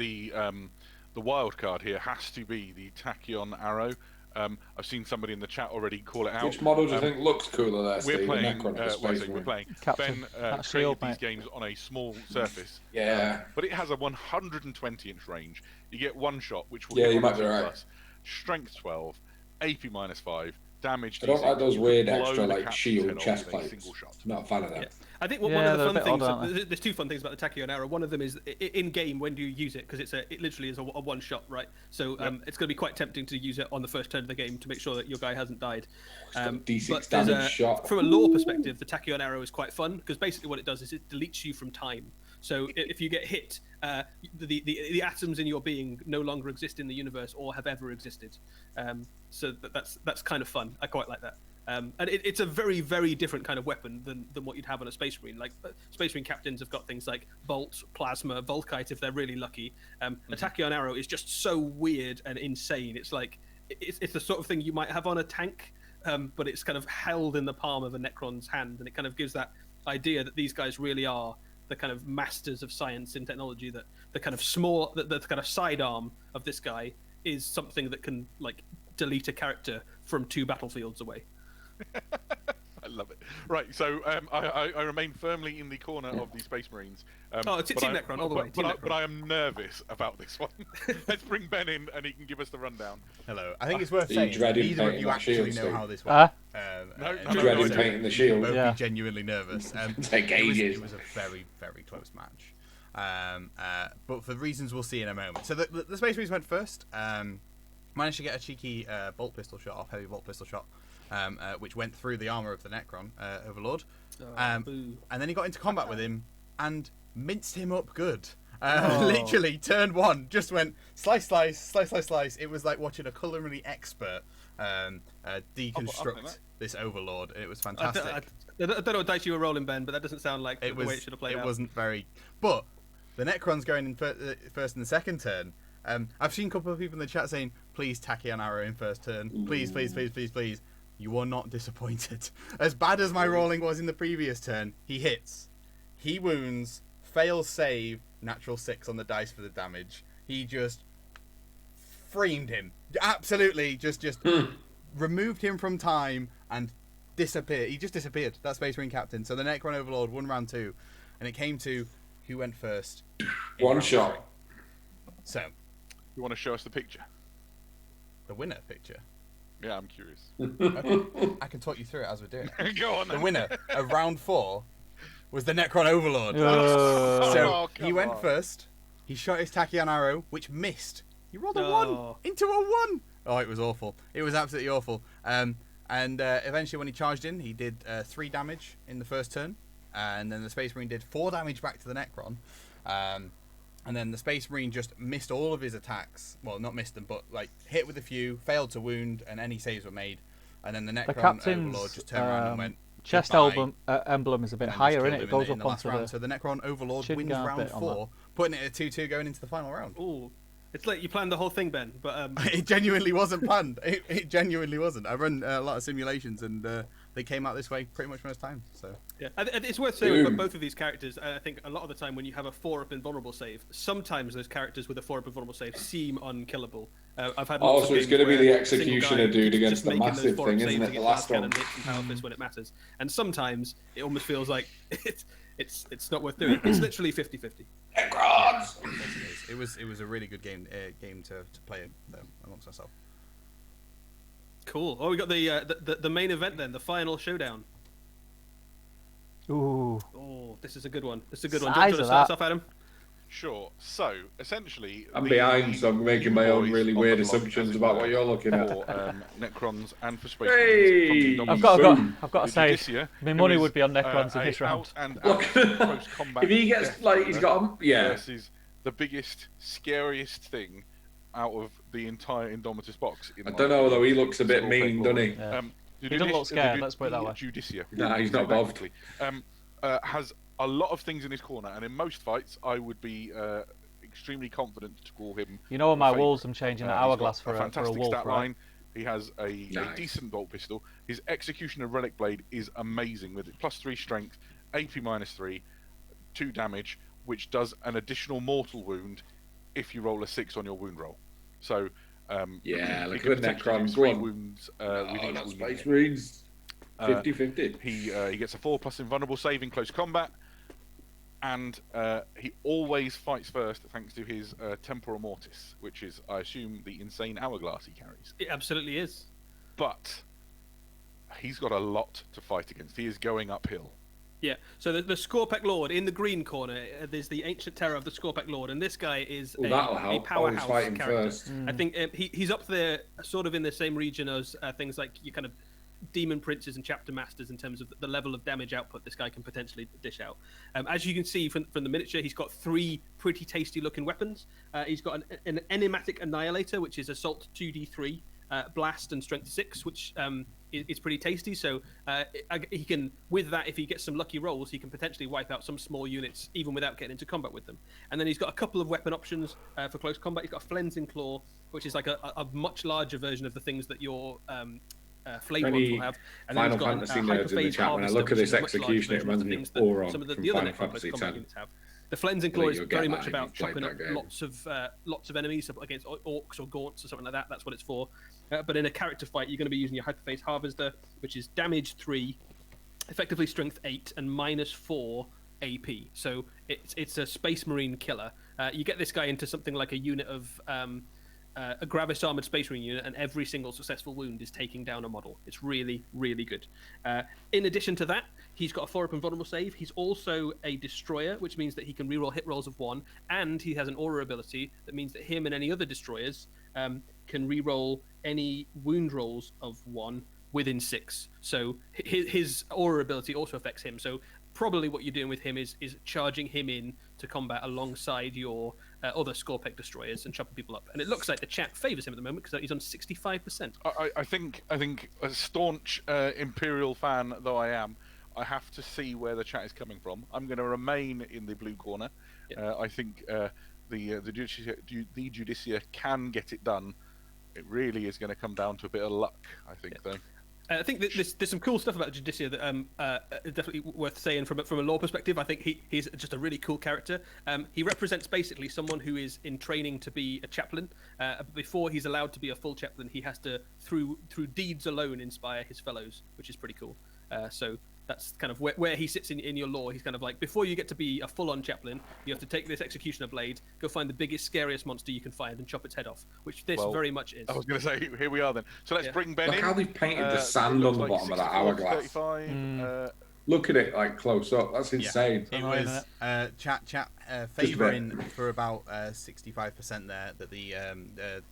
wild card here has to be the Tachyon Arrow. I've seen somebody in the chat already call it out. Which model do you think looks cooler there, Steve? We're playing. Necron we're playing. Captain. Ben created these games on a small surface. Yeah. But it has a 120-inch range. You get 1 shot, which will you might be right. Strength 12, AP -5. Damage. I don't like those weird blow extra the like captain's shield head off chest with a plates. single shot. Not a fan of that. Yeah. I think one of the fun things. There's 2 fun things about the Tachyon Arrow. One of them is in game, when do you use it? Because it literally is a 1 shot, right? So it's going to be quite tempting to use it on the first turn of the game to make sure that your guy hasn't died. D6 damage shot. From a lore perspective, the Tachyon Arrow is quite fun because basically what it does is it deletes you from time. So if you get hit, the atoms in your being no longer exist in the universe or have ever existed. So that's kind of fun. I quite like that. And it's a very, very different kind of weapon than what you'd have on a Space Marine. Like Space Marine captains have got things like Bolt, Plasma, Volkite if they're really lucky. A Tachyon arrow is just so weird and insane. It's like it's the sort of thing you might have on a tank, but it's kind of held in the palm of a Necron's hand, and it kind of gives that idea that these guys really are the kind of masters of science and technology. That the kind of the kind of sidearm of this guy is something that can like delete a character from 2 battlefields away. I love it. Right, so I remain firmly in the corner of the Space Marines. It's Team Necron all the way. But I am nervous about this one. Let's bring Ben in, and he can give us the rundown. Hello. I think it's worth saying neither of you actually know how this works. No, dreading painting the shield. Both be genuinely nervous. It was a very, very close match. But for reasons we'll see in a moment. So the Space Marines went first. Managed to get a cheeky bolt pistol shot off, heavy bolt pistol shot. Which went through the armor of the Necron Overlord, and then he got into combat with him and minced him up good. Literally, turn 1 just went slice, slice, slice, slice, slice. It was like watching a culinary expert deconstruct this Overlord, and it was fantastic. I don't know what dice you were rolling, Ben, but that doesn't sound like the way it should have played out. It wasn't very. But the Necron's going in first and the second turn. I've seen a couple of people in the chat saying, "Please Tachyon arrow in first turn. Please, please, please, please, please." You are not disappointed. As bad as my rolling was in the previous turn, he hits. He wounds, fails save, natural 6 on the dice for the damage. He just framed him. Absolutely, just removed him from time and disappeared. He just disappeared, that Space Marine captain. So the Necron Overlord won round 2, and it came to who went first. One shot. So, you want to show us the picture? The winner picture? Yeah, I'm curious. Okay. I can talk you through it as we're doing it. Go on. The winner of round 4 was the Necron Overlord. So he went first. He shot his Tachyon arrow, which missed. He rolled a 1 into a 1. Oh, it was awful. It was absolutely awful. And eventually, when he charged in, he did 3 damage in the first turn, and then the Space Marine did 4 damage back to the Necron. And then the Space Marine just missed all of his attacks. Well, not missed them, but like hit with a few, failed to wound, and any saves were made. And then the Necron Overlord just turned around and went. Chest emblem is a bit higher, isn't it? It goes up onto round. So the Necron Overlord wins round 4, putting it at 2-2 going into the final round. Ooh. It's like you planned the whole thing, Ben, but it genuinely wasn't planned. It genuinely wasn't. I run a lot of simulations, and they came out this way pretty much most times. So yeah, it's worth saying with both of these characters. I think a lot of the time when you have a 4-up invulnerable save, sometimes those characters with a 4-up invulnerable save seem unkillable. I've had lots so of it's going to be the executioner dude against the massive thing, isn't it? The last one. When it matters, and sometimes it almost feels like it's not worth doing. It's literally 50-50. Necrons! It was a really good game to play amongst myself. Cool. Oh, we got the main event then, the final showdown. Ooh. Oh, this is a good one. This is a good one. Do you want to start us off, Adam? Sure. So essentially, I'm behind, so I'm making my own really weird assumptions about what you're looking at. For Necrons and for Space Marines. I've got to say, my money would be on Necrons in this round. Look, if he gets he's got versus the biggest, scariest thing out of the entire Indomitus box. I don't know though. He looks a bit mean, doesn't he? Yeah. He doesn't look scared. Let's put it that way. Judicia. Nah, he's not bothered. Has a lot of things in his corner, and in most fights, I would be extremely confident to call him. You know, on my wolves, I'm changing the hourglass for a fantastic wolf, stat right? line. He has a decent bolt pistol. His Executioner Relic Blade is amazing with it. +3 strength, AP -3, 2 damage, which does an additional mortal wound if you roll a 6 on your wound roll. So look at Necron. 3 wounds with each wound. Space Marines. 50-50. He gets a 4+ invulnerable save in close combat, and he always fights first thanks to his Temporal Mortis, which is, I assume, the insane hourglass he carries. It absolutely is. But he's got a lot to fight against. He is going uphill. Yeah, so the Scorpec Lord in the green corner, there's the ancient terror of the Scorpec Lord, and this guy is a powerhouse character. First. I think he's up there, sort of in the same region as things like your kind of Demon Princes and Chapter Masters in terms of the level of damage output this guy can potentially dish out. As you can see from the miniature, he's got 3 pretty tasty looking weapons. He's got an Enigmatic Annihilator, which is Assault 2d3, blast and strength 6, which is pretty tasty. So he can, with that, if he gets some lucky rolls, he can potentially wipe out some small units even without getting into combat with them. And then he's got a couple of weapon options for close combat. He's got a Flensing Claw, which is like a much larger version of the things that your flame ones will have. And then Final he's got Fantasy nerds in the chat. When I look at this execution, it reminds me of Auron from Final Fantasy X. The Flensing Claw is very much about chopping up lots of enemies against orcs or gaunts or something like that. That's what it's for. But in a character fight, you're going to be using your Hyperphase Harvester, which is damage 3, effectively strength 8, and -4 AP. So it's a Space Marine killer. You get this guy into something like a unit of a Gravis armored Space Marine unit, and every single successful wound is taking down a model. It's really, really good. In addition to that, he's got a 4-up and vulnerable save. He's also a destroyer, which means that he can reroll hit rolls of 1, and he has an aura ability that means that him and any other destroyers can reroll any wound rolls of 1 within 6. So his aura ability also affects him. So probably what you're doing with him is charging him in to combat alongside your other Scorpec destroyers and chopping people up. And it looks like the chat favours him at the moment because he's on 65%. I think as a staunch Imperial fan though I am, I have to see where the chat is coming from. I'm going to remain in the blue corner. Yep. I think the Judicia can get it done. It really is going to come down to a bit of luck, I think, though. I think that there's some cool stuff about Judicia that is definitely worth saying from a lore perspective. I think he's just a really cool character. He represents basically someone who is in training to be a chaplain. Before he's allowed to be a full chaplain, he has to, through deeds alone, inspire his fellows, which is pretty cool. So that's kind of where he sits in your lore. He's kind of like, before you get to be a full-on chaplain, you have to take this executioner blade, go find the biggest, scariest monster you can find, and chop its head off, which this very much is. I was going to say, here we are then. So let's bring Ben in. Look how they've painted the sand on the bottom of that hourglass. Look at it like close up. That's insane. It was chat favouring for about 65% there that the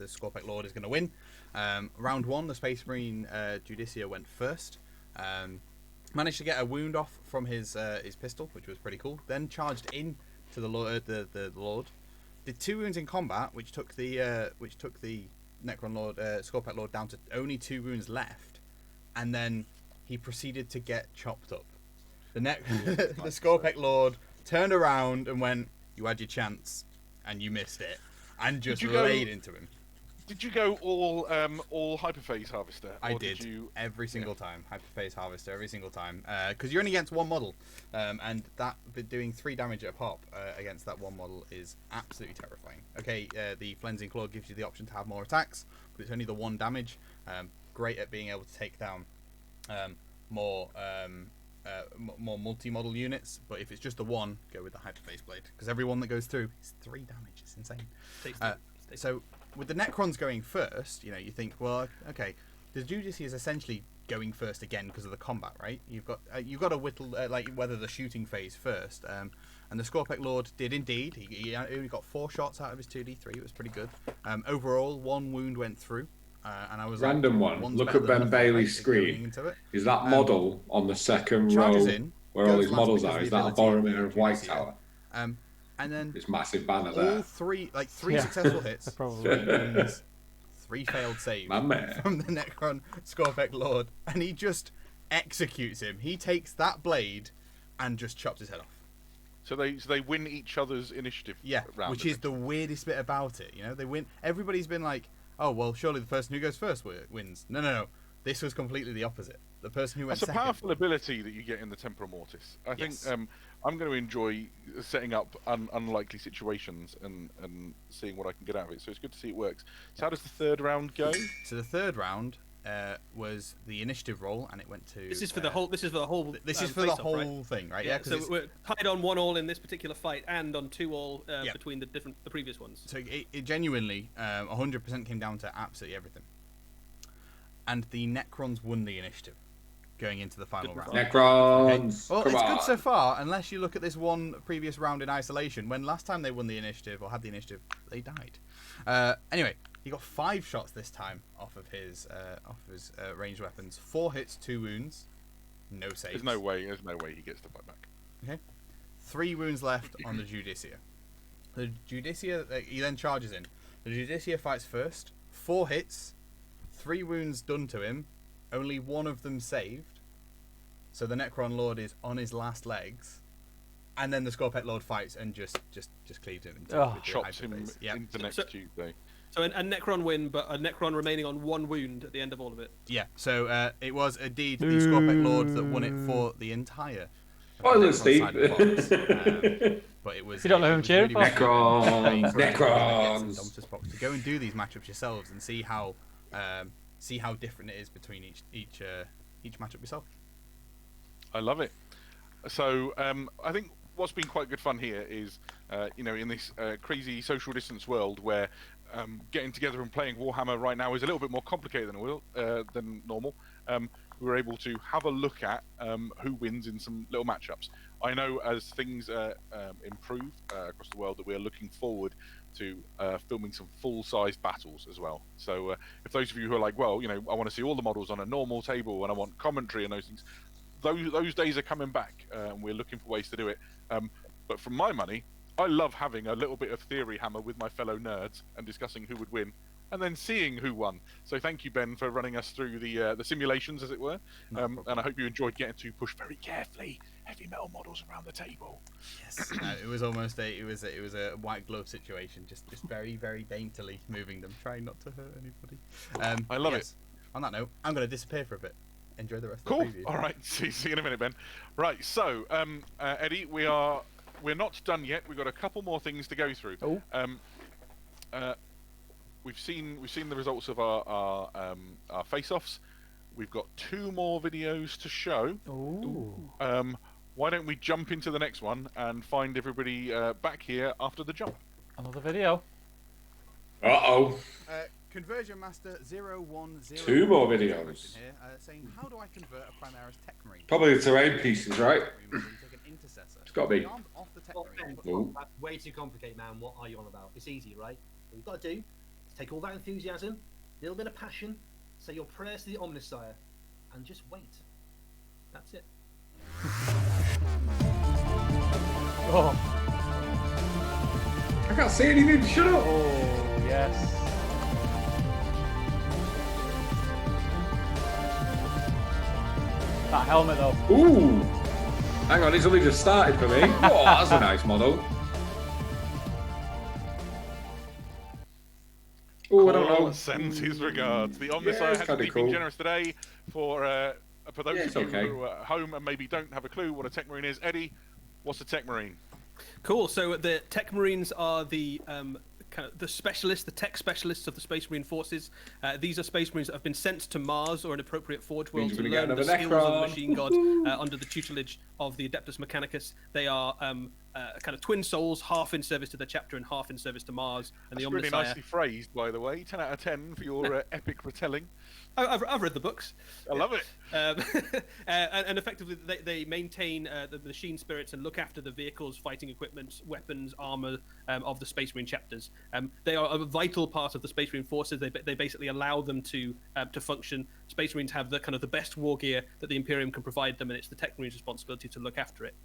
Scorpec Lord is going to win. Round 1, the Space Marine Judicia went first. Managed to get a wound off from his pistol, which was pretty cool. Then charged in to the Lord. Did 2 wounds in combat, which took the Necron Lord, Scorpec Lord, down to only 2 wounds left, and then he proceeded to get chopped up. The Scorpec Lord turned around and went, "You had your chance, and you missed it," and just laid into him. Did you go all Hyperphase Harvester? I did every single time. Hyperphase Harvester every single time. Because you're only against one model. And that doing 3 damage at a pop against that one model is absolutely terrifying. Okay, the Flensing Claw gives you the option to have more attacks, but it's only the 1 damage. Great at being able to take down more multi-model units. But if it's just the 1, go with the Hyperphase Blade. Because every one that goes through is 3 damage. It's insane. So with the Necrons going first, you think, well, okay, the Judicia is essentially going first again because of the combat, right? You've got to whittle weather the shooting phase first, and the Scorpec Lord did indeed. He only got 4 shots out of his 2d3. It was pretty good. Overall, 1 wound went through, and I was random one. Look at Ben Bailey's screen. Is that model on the second row where all these models are? Is that a Boromir of White Tower? And then this massive banner there. All 3 successful hits, 3 wounds, 3 failed saves from the Necron Scorpec Lord, and he just executes him. He takes that blade and just chops his head off. So they win each other's initiative. Yeah, which is the weirdest bit about it. They win. Everybody's been like, oh well, surely the person who goes first wins. No. This was completely the opposite. The person who went second. That's a powerful ability that you get in the Tempora Mortis. I think I'm going to enjoy setting up unlikely situations and seeing what I can get out of it. So it's good to see it works. So how does the 3rd round go? So the 3rd round was the initiative roll, and it went to. This is for the whole. This is for the whole. This is for the whole thing, right? Yeah. So we're tied on 1-1 in this particular fight, and on 2-2 between the previous ones. So it genuinely 100% came down to absolutely everything. And the Necrons won the initiative going into the final round. Necrons! Okay. Well, it's good so far, unless you look at this one previous round in isolation, when last time they won the initiative, or had the initiative, they died. Anyway, he got 5 shots this time off of his ranged weapons. 4 hits, 2 wounds, no saves. There's no way he gets the fight back. Okay. 3 wounds left on the Judicia. The Judicia, he then charges in. The Judicia fights first. 4 hits, 3 wounds done to him, only 1 of them saved. So the Necron Lord is on his last legs, and then the Scorpet Lord fights and just cleaves him. Chops him into next Tuesday. So a Necron win, but a Necron remaining on 1 wound at the end of all of it. Yeah, so it was indeed the Scorpet Lord that won it for the entire... Spoilers, Steve. But it was... You don't know who I'm cheering for? Necrons! To go and do these matchups yourselves and see how different it is between each matchup yourself. I love it. So I think what's been quite good fun here is, in this crazy social distance world where getting together and playing Warhammer right now is a little bit more complicated than normal. We were able to have a look at who wins in some little matchups. I know as things improve across the world that we are looking forward to filming some full-size battles as well. So if those of you who are like, well, I want to see all the models on a normal table and I want commentary and those things, those days are coming back, and we're looking for ways to do it. But for my money, I love having a little bit of theory hammer with my fellow nerds and discussing who would win, and then seeing who won. So thank you, Ben, for running us through the simulations, as it were. And I hope you enjoyed getting to push very carefully heavy metal models around the table. Yes, it was almost it was a white glove situation, just very, very daintily moving them, trying not to hurt anybody. I love it. On that note, I'm going to disappear for a bit. Enjoy the rest Cool. of the preview. All right. See you in a minute, Ben. Right. So, Eddie, we're not done yet. We've got a couple more things to go through. We've seen the results of our face-offs. We've got 2 more videos to show. Why don't we jump into the next one and find everybody back here after the jump? Another video. Conversion Master 010. 2 more videos. Here, saying, how do I convert a Primaris Tech Marine? Probably the terrain pieces, right? Take an Intercessor. It's got to be. Off the Tech Oh, Marine. Ooh. that's way too complicated, man. What are you on about? It's easy, right? What you've got to do is take all that enthusiasm, a little bit of passion, say your prayers to the Omnissiah, and just wait. That's it. Oh, I can't see anything. Shut up. oh yes. That helmet though. Ooh. Hang on, it's only just started for me. Oh, that's a nice model. Oh, I don't know. Sends his regards. The Omnissiah it's had to be kinda cool. generous today for those it's of you okay. who are at home and maybe don't have a clue what a Tech Marine is. Eddie, what's a Tech Marine? Cool. So the Tech Marines are the kind of the specialists, the tech specialists of the Space Marine forces. These are Space Marines that have been sent to Mars or an appropriate Forge world Means to we're gonna learn get the another skills of the Necron. Machine God under the tutelage of the Adeptus Mechanicus. They are kind of twin souls, half in service to their chapter and half in service to Mars. And That's the really Omnissiah. nicely phrased, by the way. 10 out of 10 for your epic retelling. I've read the books. I love it. And effectively, they maintain the machine spirits and look after the vehicles, fighting equipment, weapons, armor of the Space Marine chapters. They are a vital part of the Space Marine forces. They basically allow them to function. Space Marines have the kind of the best war gear that the Imperium can provide them, and it's the Tech Marine's responsibility to look after it.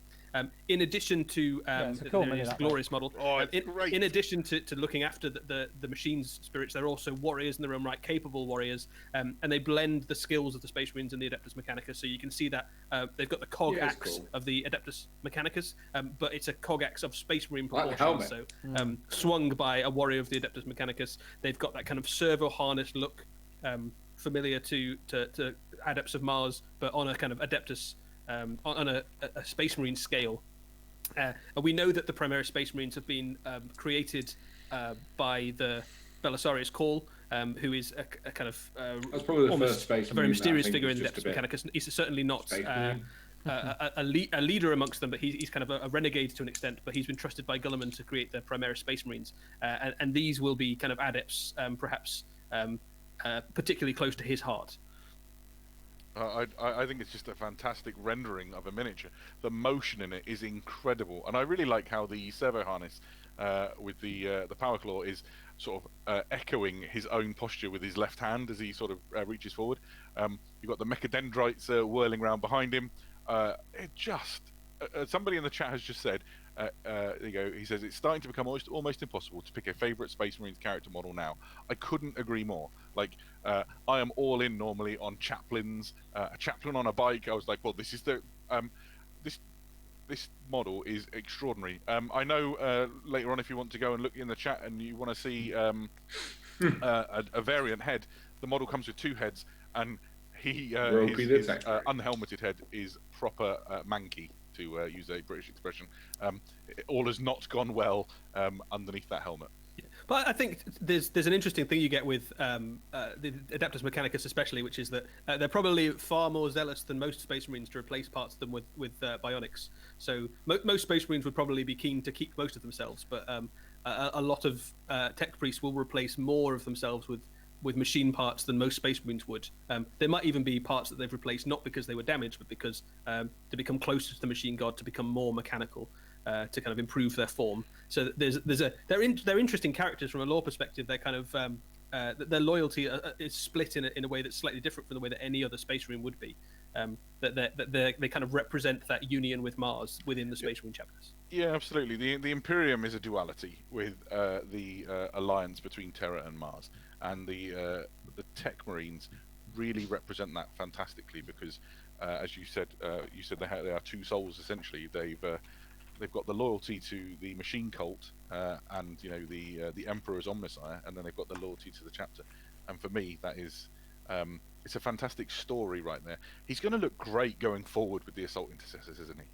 In addition to it's a cool mini, it's a that, glorious model. Oh, it's great. In addition to looking after the machine's spirits, they're also warriors in their own right, capable warriors, and they blend the skills of the Space Marines and the Adeptus Mechanicus. So you can see that they've got the cog Yeah, it's axe cool. of the Adeptus Mechanicus, but it's a cog axe of Space Marine Like the proportions. helmet. So swung by a warrior of the Adeptus Mechanicus. They've got that kind of servo harness look, familiar to Adepts of Mars, but on a kind of Adeptus. On a Space Marine scale. And we know that the Primaris Space Marines have been created by the Belisarius Call, who is a kind of That's probably the almost first Space a very Marine that I mysterious think figure was in just Adeptus a bit Mechanicus. He's certainly not Space Marine. a leader amongst them, but he's kind of a renegade to an extent. But he's been trusted by Guilliman to create the Primaris Space Marines, and these will be kind of adepts, perhaps particularly close to his heart. I think it's just a fantastic rendering of a miniature. The motion in it is incredible, and I really like how the servo harness with the power claw is sort of echoing his own posture with his left hand as he sort of reaches forward. You've got the mechadendrites whirling around behind him. It just somebody in the chat has just said There you go. He says it's starting to become almost impossible to pick a favourite Space Marines character model now. I couldn't agree more. Like, I am all in normally on chaplains. A chaplain on a bike. I was like, well, this is the this model is extraordinary. I know later on, if you want to go and look in the chat and you want to see a variant head, the model comes with 2 heads, and his unhelmeted head is proper manky, to use a British expression. All has not gone well underneath that helmet. But I think there's an interesting thing you get with the Adeptus Mechanicus especially, which is that they're probably far more zealous than most Space Marines to replace parts of them with bionics. So most Space Marines would probably be keen to keep most of themselves, but a lot of tech priests will replace more of themselves with machine parts than most Space Marines would. There might even be parts that they've replaced not because they were damaged, but because to become closer to the machine god, to become more mechanical. To kind of improve their form. So they're interesting characters from a lore perspective. They're kind of their loyalty is split in a way that's slightly different from the way that any other Space Marine would be. They kind of represent that union with Mars within the Space Marine chapters. Yeah, absolutely. The Imperium is a duality with the alliance between Terra and Mars, and the Tech Marines really represent that fantastically because, as you said they are 2 souls essentially. They've got the loyalty to the machine cult, and the Emperor's Omnissiah, and then they've got the loyalty to the chapter. And for me, that is, it's a fantastic story right there. He's going to look great going forward with the Assault Intercessors, isn't he?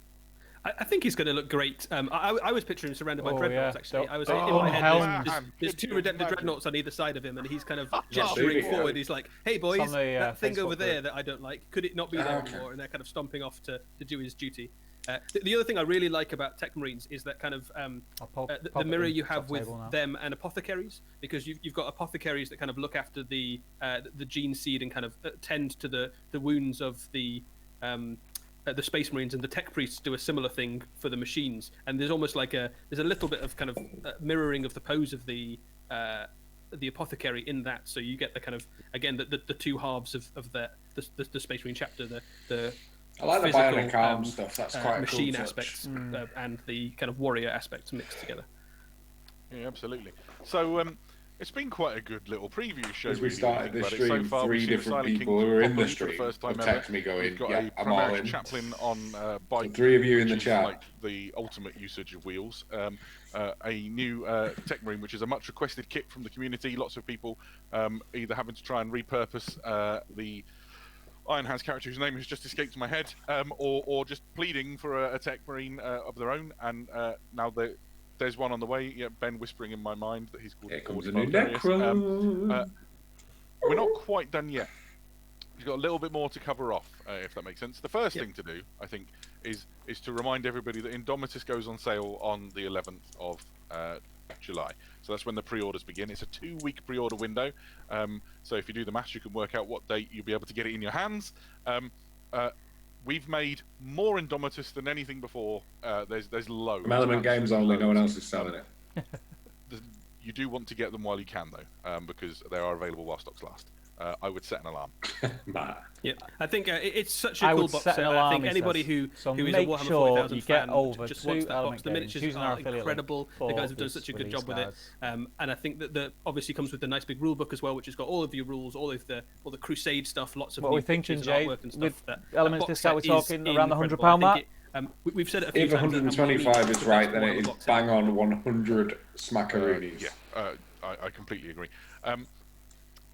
I think he's going to look great. I was picturing him surrounded by dreadnoughts. Actually, I was in oh, my head. hell. There's 2 redemptive dreadnoughts on either side of him, and he's kind of gesturing forward. He's like, "Hey boys, that thing over there that I don't like, could it not be there anymore?" And they're kind of stomping off to do his duty. The other thing I really like about Tech Marines is that kind of the mirror you have with them and apothecaries, because you've got apothecaries that kind of look after the gene seed and kind of tend to the wounds of the Space Marines, and the Tech Priests do a similar thing for the machines. And there's almost like there's a little bit of kind of mirroring of the pose of the apothecary in that. So you get the kind of again the 2 halves of the Space Marine chapter, the I like physical, the bionic arm stuff. That's quite machine a cool aspects and the kind of warrior aspects mixed together. Yeah, absolutely. So it's been quite a good little preview show. As we started this stream, 3 different people who were in the stream have texted me going, "Yeah, I'm all in." Chaplain on bike. So 3 of you in the chat. Like the ultimate usage of wheels. A new Tech Marine, which is a much requested kit from the community. Lots of people either having to try and repurpose the Iron Hands character whose name has just escaped my head, or just pleading for a Tech Marine of their own. And now there's one on the way. Yeah, Ben whispering in my mind that he's called. Here comes a new Necron. We're not quite done yet. We've got a little bit more to cover off, if that makes sense. The first thing to do, I think, is to remind everybody that Indomitus goes on sale on the 11th of July. So that's when the pre-orders begin. It's a 2-week pre-order window. So if you do the maths, you can work out what date you'll be able to get it in your hands. We've made more Indomitus than anything before. There's loads. From Element Games only, no one else is selling it. You do want to get them while you can, though, because they are available while stocks last. I would set an alarm. Yeah, I think it's such a cool box set. I think anybody who is a Warhammer 40,000 fan just wants that box. The miniatures are incredible. The guys have done such a good job with it, and I think that obviously comes with the nice big rule book as well, which has got all of your rules, all the Crusade stuff, lots of. What are we thinking, Jay? With Elements discount, we're talking around the £100 mark. We've said it a few if times. 125 is right, then it is bang on 100 smackaroonies. Yeah, I completely agree.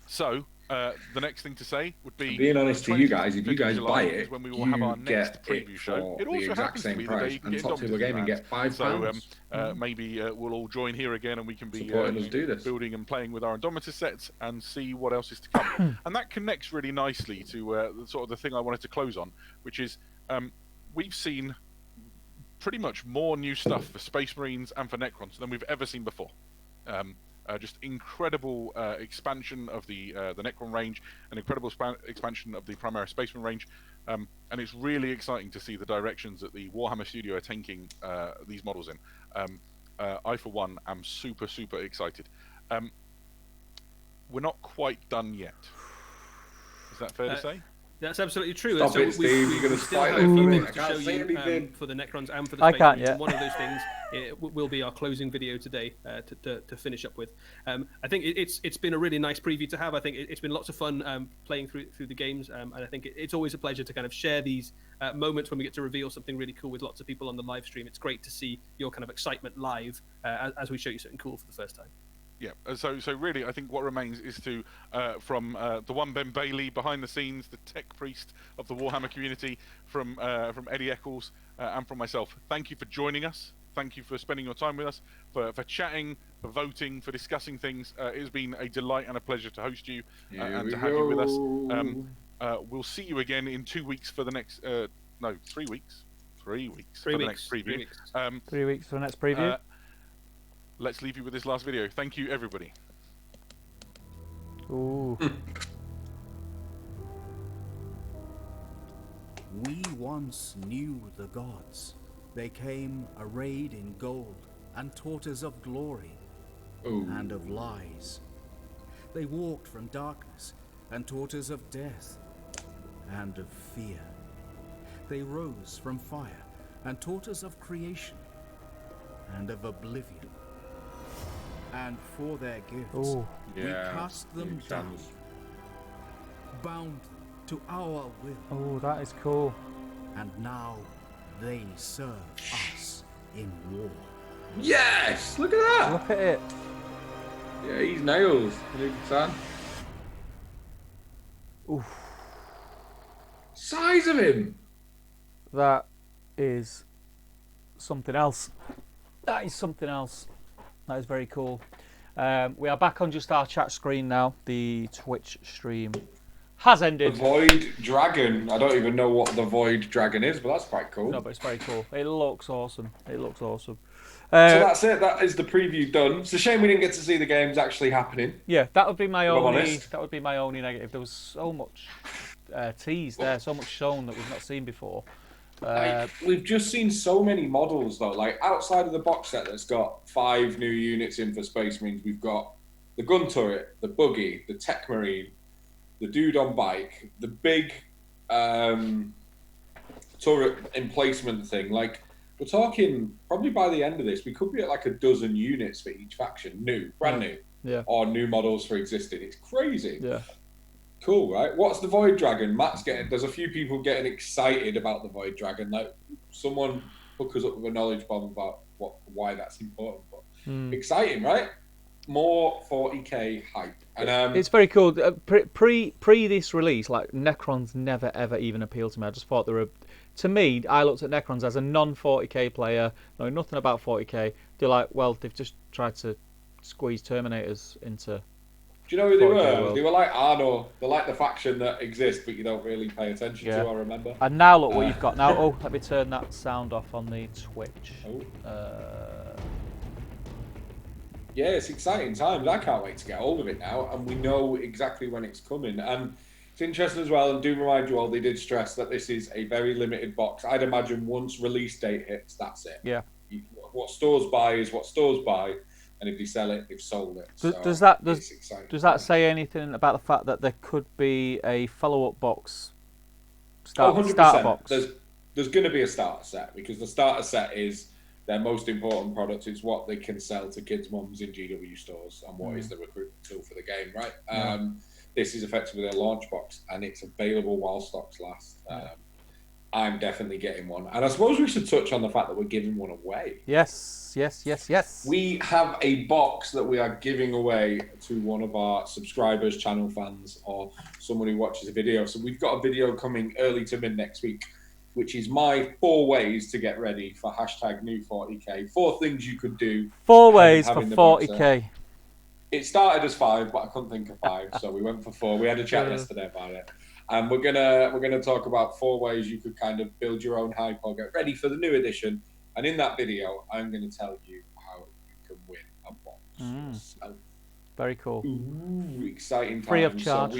So the next thing to say would be, being honest to you guys, if you guys buy it, when we will have our next get preview it show. for It also the exact happens to same be the day price, you can and get Top Tier Indomitus Gaming get £5. So maybe we'll all join here again, and we can be Supporting us do this. building and playing with our Indomitus sets and see what else is to come. And that connects really nicely to sort of the thing I wanted to close on, which is we've seen pretty much more new stuff for Space Marines and for Necrons than we've ever seen before. Just incredible expansion of the Necron range, an incredible expansion of the Primaries Space Marine range, and it's really exciting to see the directions that the Warhammer studio are taking these models in. I, for one, am super excited. We're not quite done yet. Is that fair to say? That's absolutely true. Stop So it, Steve. You're going to still have spoil a it few for me. things I to can't show say you anything. for the Necrons and for the I Space can't Marines. yet. And one of those things will be our closing video today to finish up with. I think it's been a really nice preview to have. I think it's been lots of fun playing through the games, and I think it's always a pleasure to kind of share these moments when we get to reveal something really cool with lots of people on the live stream. It's great to see your kind of excitement live as we show you something cool for the first time. Yeah, so really, I think what remains is to, from the one Ben Bailey behind the scenes, the tech priest of the Warhammer community, from Eddie Eccles and from myself, thank you for joining us. Thank you for spending your time with us, for chatting, for voting, for discussing things. It has been a delight and a pleasure to host you and to have you with us. We'll see you again in 2 weeks for the next, 3 weeks. 3 weeks for the next preview. 3 weeks. 3 weeks for the next preview. Let's leave you with this last video. Thank you, everybody. Ooh. We once knew the gods. They came arrayed in gold and taught us of glory and of lies. They walked from darkness and taught us of death and of fear. They rose from fire and taught us of creation and of oblivion. And for their gifts, we cast them down, bound to our will. Oh, that is cool. And now they serve us in war. Yes! Look at that! Look at it. Yeah, he's nails. Son. Oof. Size of him! That is something else. That is something else. That is very cool. We are back on just our chat screen now. The Twitch stream has ended. The Void Dragon. I don't even know what the Void Dragon is, but that's quite cool. No, but it's very cool. It looks awesome. It looks awesome. So that's it. That is the preview done. It's a shame we didn't get to see the games actually happening. Yeah, that would be my only. honest. That would be my only negative. There was so much teased there, so much shown that we've not seen before. We've just seen so many models though. Like outside of the box set that's got 5 new units in for Space Marines, we've got the gun turret, the buggy, the tech marine, the dude on bike, the big turret emplacement thing. Like we're talking probably by the end of this, we could be at like a dozen units for each faction, brand new, or new models for existing. It's crazy. Yeah. Cool, right? What's the Void Dragon? There's a few people getting excited about the Void Dragon. Like, someone hook us up with a knowledge bomb about why that's important. But exciting, right? More 40k hype. And it's very cool. Pre this release, like Necrons never ever even appealed to me. I just thought they were. To me, I looked at Necrons as a non-40k player, knowing nothing about 40k. They're like, well, they've just tried to squeeze Terminators into. Do you know who they were? World. They were like Arno. They're like the faction that exists, but you don't really pay attention to, I remember. And now look what you've got now. Oh, let me turn that sound off on the Twitch. Yeah, it's exciting times. I can't wait to get hold of it now. And we know exactly when it's coming. And it's interesting as well, and do remind you all, they did stress that this is a very limited box. I'd imagine once release date hits, that's it. Yeah. What stores buy is what stores buy. And if they sell it, they've sold it. Does that say anything about the fact that there could be a follow-up box, starter box? There's going to be a starter set, because the starter set is their most important product. It's what they can sell to kids' mums in GW stores, and what is the recruitment tool for the game, right? This is effectively their launch box, and it's available while stocks last. I'm definitely getting one. And I suppose we should touch on the fact that we're giving one away. Yes. We have a box that we are giving away to one of our subscribers, channel fans, or someone who watches a video. So we've got a video coming early to mid next week, which is my 4 ways to get ready for #new40k. 4 things you could do. 4 ways for 40k. It started as 5, but I couldn't think of 5, so we went for 4. We had a chat yesterday about it. And we're gonna talk about 4 ways you could kind of build your own hype or get ready for the new edition. And in that video, I'm going to tell you how you can win a box. So, very cool. Exciting times. Free of charge. So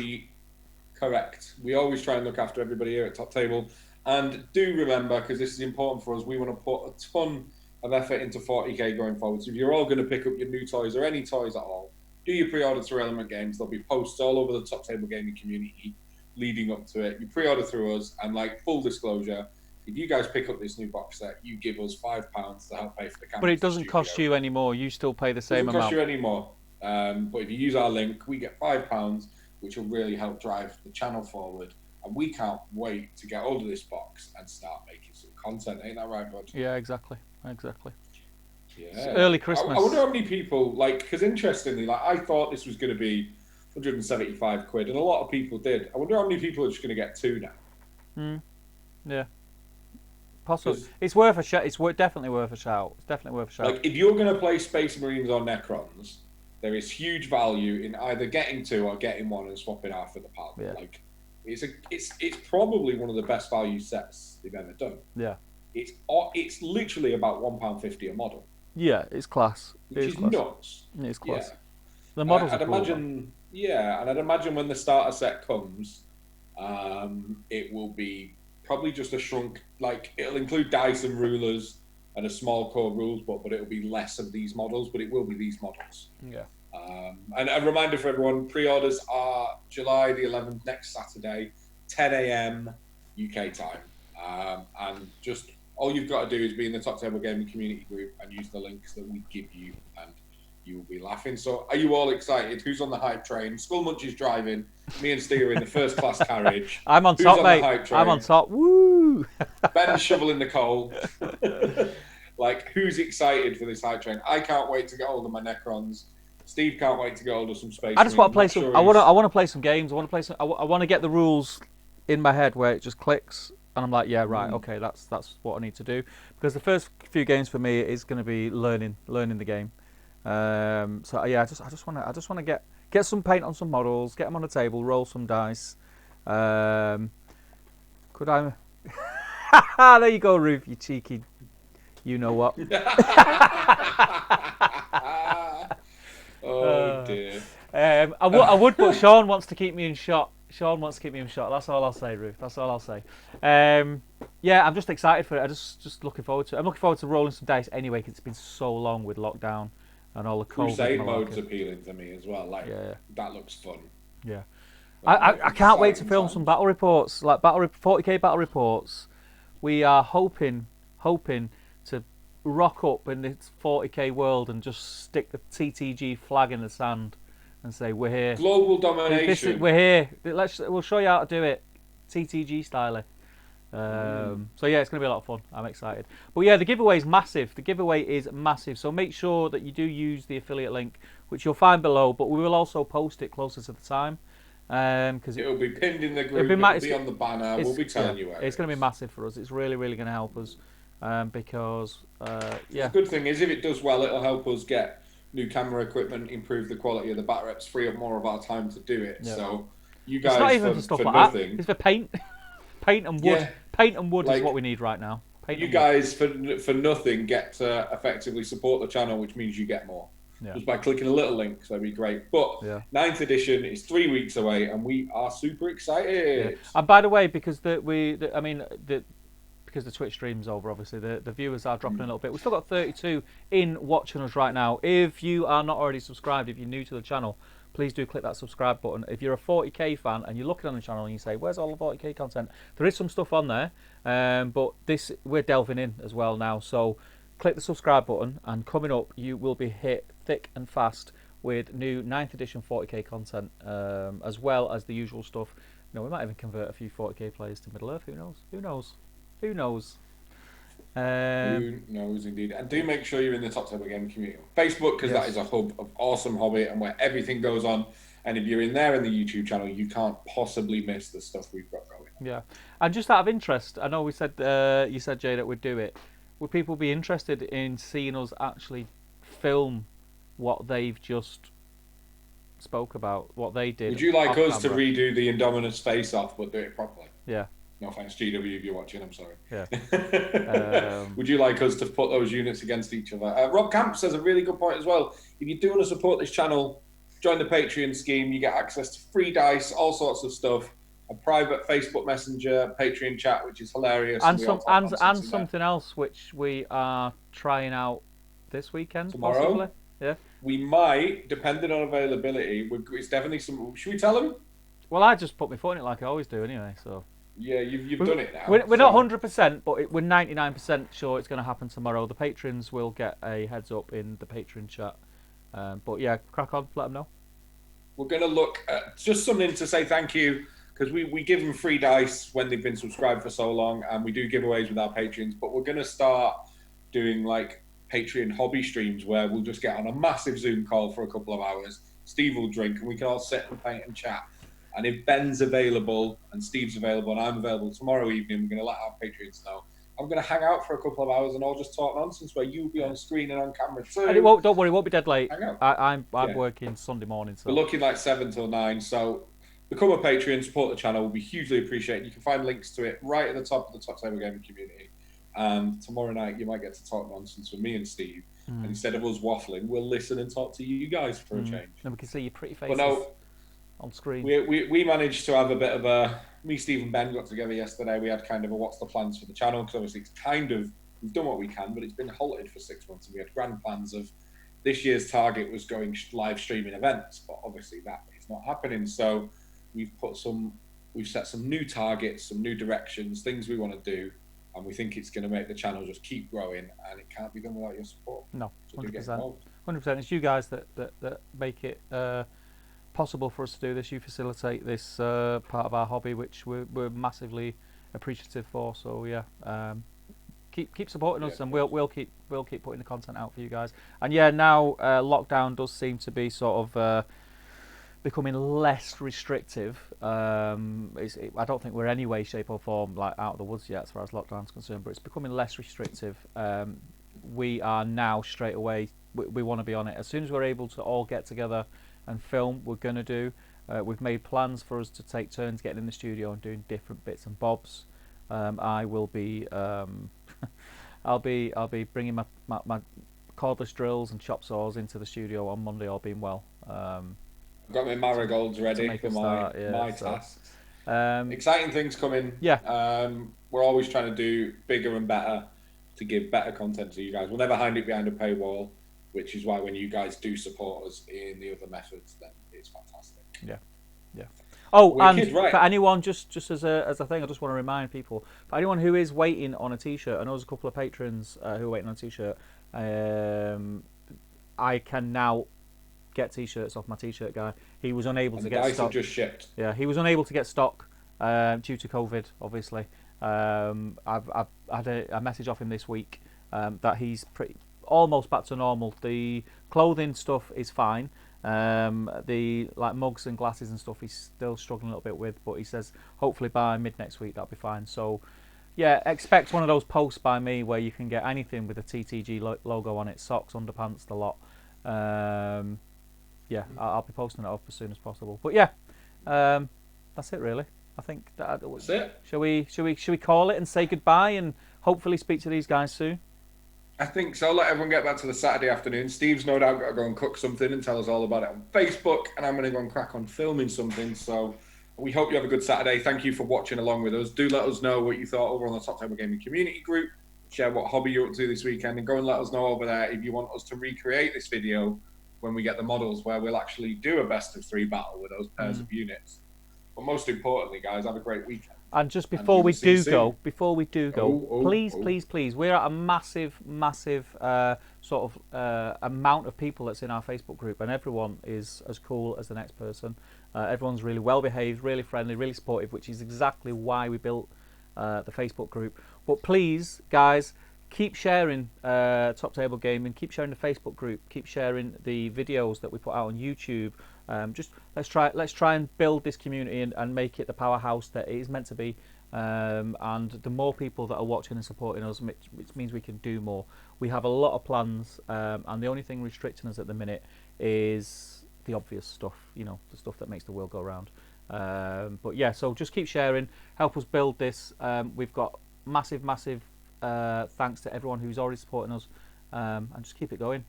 correct. We always try and look after everybody here at Top Table. And do remember, because this is important for us, we want to put a ton of effort into 40k going forward. So if you're all going to pick up your new toys or any toys at all, do your pre-order through Element Games. There'll be posts all over the Top Table gaming community leading up to it. You pre-order through us, and like full disclosure, if you guys pick up this new box set, you give us £5 to help pay for the camera. But it doesn't cost you any more. You still pay the same amount. It doesn't cost you any more. But if you use our link, we get £5, which will really help drive the channel forward. And we can't wait to get hold of this box and start making some content. Ain't that right, bud? Yeah, exactly. Exactly. Yeah. It's early Christmas. I wonder how many people, like, because interestingly, like, I thought this was going to be 175 quid, and a lot of people did. I wonder how many people are just going to get 2 now. Yeah. Possibly. It's worth a shout. It's definitely worth a shout. It's definitely worth a shout. Like, if you're going to play Space Marines or Necrons, there is huge value in either getting 2 or getting 1 and swapping half of the pal. Yeah. Like, it's probably one of the best value sets they've ever done. Yeah. It's literally about £1.50 a model. Yeah, it's class. Which is nuts. It's class. Yeah. The models I'd are cool, imagine, yeah, and I'd imagine when the starter set comes, it will be probably just a shrunk, like, it'll include dice and rulers and a small core rules book, but it'll be less of these models, but it will be these models. Yeah. And a reminder for everyone, pre-orders are July the 11th, next Saturday, 10 a.m. UK time. And just all you've got to do is be in the Top Table Gaming community group and use the links that we give you, and you will be laughing. So are you all excited? Who's on the hype train? Skullmunch is driving. Me and Steve are in the first class carriage. I'm on Who's top, on mate. The hype train? I'm on top. Woo! Ben's shoveling the coal. Like, who's excited for this hype train? I can't wait to get hold of my Necrons. Steve can't wait to get hold of some Space I just want to play Marines. some. I want to play some games. I want to play some. I want to get the rules in my head where it just clicks, and I'm like, yeah, right, okay, that's what I need to do. Because the first few games for me is going to be learning the game. So yeah, I just want to get some paint on some models, get them on the table, roll some dice. Could I? There you go, Ruth, you cheeky. You know what? Oh dear. I would, but Sean wants to keep me in shot. Sean wants to keep me in shot. That's all I'll say, Ruth. That's all I'll say. Yeah, I'm just excited for it. I'm just looking forward to it. I'm looking forward to rolling some dice anyway, because it's been so long with lockdown and all the COVID. Crusade mode's appealing to me as well. Like, yeah. That looks fun. Yeah. I can't wait to film some battle reports, like 40k battle reports. We are hoping to rock up in this 40k world and just stick the TTG flag in the sand and say, we're here. Global domination. We're here. We'll show you how to do it, TTG style. So yeah, it's going to be a lot of fun. I'm excited. But yeah, the giveaway is massive. The giveaway is massive. So make sure that you do use the affiliate link, which you'll find below. But we will also post it closer to the time. Because it'll be pinned in the group. It'll be on the banner. We'll be telling you where. It's going to be massive for us. It's really, really going to help us. Because yeah. The good thing is, if it does well, it'll help us get new camera equipment, improve the quality of the bat reps, free up more of our time to do it. Yeah. So you guys, it's not even for stuff like nothing. That. It's for paint, paint and wood. Yeah. Paint and wood is what we need right now. You guys, for nothing, get to effectively support the channel, which means you get more. Yeah. Just by clicking a little link, so that'd be great. But 9th edition is 3 weeks away, and we are super excited. Yeah. And by the way, because because the Twitch stream's over, obviously the viewers are dropping a little bit. We've still got 32 in watching us right now. If you are not already subscribed, if you're new to the channel, please do click that subscribe button. If you're a 40k fan and you're looking on the channel and you say, where's all the 40k content? There is some stuff on there, but we're delving in as well now. So click the subscribe button, and coming up, you will be hit thick and fast with new 9th edition 40k content, as well as the usual stuff. You know, we might even convert a few 40k players to Middle Earth. Who knows? Who knows? Who knows? Who knows, indeed. And do make sure you're in the Top Table Gaming community on Facebook, because that is a hub of awesome hobby and where everything goes on. And if you're in there in the YouTube channel, you can't possibly miss the stuff we've got going on. Yeah. And just out of interest, I know you said, Jay, that we'd do it. Would people be interested in seeing us actually film what they've just spoke about, what they did? Would you like us to redo the Indomitus face-off, but do it properly? Yeah. No offense, GW, if you're watching, I'm sorry. Yeah. Would you like us to put those units against each other? Rob Camp says a really good point as well. If you do want to support this channel, join the Patreon scheme. You get access to free dice, all sorts of stuff, a private Facebook Messenger, Patreon chat, which is hilarious. And something else which we are trying out this weekend, tomorrow. Possibly. Yeah. We might, depending on availability. It's definitely some. Should we tell them? Well, I just put my foot in it like I always do anyway. So. Yeah, you've done it now. We're not 100%, but we're 99% sure it's going to happen tomorrow. The patrons will get a heads up in the Patreon chat. But yeah, crack on, let them know. We're going to look at just something to say thank you, because we give them free dice when they've been subscribed for so long, and we do giveaways with our patrons. But we're going to start doing like Patreon hobby streams where we'll just get on a massive Zoom call for a couple of hours. Steve will drink, and we can all sit and paint and chat. And if Ben's available and Steve's available and I'm available tomorrow evening, we're going to let our patrons know. I'm going to hang out for a couple of hours and I'll just talk nonsense where you'll be on screen and on camera too. And don't worry, it won't be dead late. Hang out. I'm working Sunday morning. So. We're looking like 7 till 9. So become a Patreon, support the channel. Will be hugely appreciated. You can find links to it right at the top of the Top Table Gaming community. And tomorrow night you might get to talk nonsense with me and Steve. And instead of us waffling, we'll listen and talk to you guys for a change. And we can see your pretty faces. But no, on screen. We managed to have a bit of a... Me, Steve and Ben got together yesterday. We had kind of a what's the plans for the channel, because obviously it's kind of... We've done what we can, but it's been halted for 6 months, and we had grand plans of... This year's target was going live streaming events, but obviously that is not happening. So we've set some new targets, some new directions, things we want to do, and we think it's going to make the channel just keep growing, and it can't be done without your support. No, so 100%. 100%. It's you guys that make it possible for us to do this. You facilitate this part of our hobby, which we're massively appreciative for. So yeah, keep supporting us, and we'll keep putting the content out for you guys. And yeah, now lockdown does seem to be sort of becoming less restrictive. I don't think we're any way, shape or form like out of the woods yet as far as lockdown's concerned, but it's becoming less restrictive. We are now straight away, we want to be on it. As soon as we're able to all get together and film, we're going to do. We've made plans for us to take turns getting in the studio and doing different bits and bobs. I will be I'll be bringing my cordless drills and chop saws into the studio on Monday, all being well. I've got my marigolds ready for my tasks. Exciting things coming. Yeah. We're always trying to do bigger and better to give better content to you guys. We'll never hide it behind a paywall, which is why when you guys do support us in the other methods, then it's fantastic. Yeah. Oh, Wicked, and right. for anyone, just as a thing, I just want to remind people, for anyone who is waiting on a T-shirt, I know there's a couple of patrons who are waiting on a T-shirt. I can now get T-shirts off my T-shirt guy. He was unable to get stock. The dice have just shipped. Yeah, he was unable to get stock due to COVID, obviously. I've had a message off him this week that he's almost back to normal. The clothing stuff is fine. The like mugs and glasses and stuff he's still struggling a little bit with, but he says hopefully by mid next week that'll be fine. So yeah, expect one of those posts by me where you can get anything with a TTG logo on it, socks, underpants, the lot. Yeah, I'll be posting it up as soon as possible. But yeah, that's it really. I think that's it. Shall we call it and say goodbye and hopefully speak to these guys soon? I think so. Let everyone get back to the Saturday afternoon. Steve's no doubt got to go and cook something and tell us all about it on Facebook, and I'm going to go and crack on filming something. So we hope you have a good Saturday. Thank you for watching along with us. Do let us know what you thought over on the Top Table Gaming community group. Share what hobby you're up to this weekend, and go and let us know over there if you want us to recreate this video when we get the models, where we'll actually do a best of 3 battle with those pairs of units. But most importantly, guys, have a great weekend. And just before we do go, please, we're at a massive sort of amount of people that's in our Facebook group, and everyone is as cool as the next person. Everyone's really well behaved, really friendly, really supportive, which is exactly why we built the Facebook group. But please, guys, keep sharing Top Table Gaming, keep sharing the Facebook group, keep sharing the videos that we put out on YouTube. Just let's try and build this community and make it the powerhouse that it is meant to be. And the more people that are watching and supporting us, which means we can do more. We have a lot of plans, and the only thing restricting us at the minute is the obvious stuff, you know, the stuff that makes the world go round. But yeah, so just keep sharing, help us build this. We've got massive thanks to everyone who's already supporting us, and just keep it going.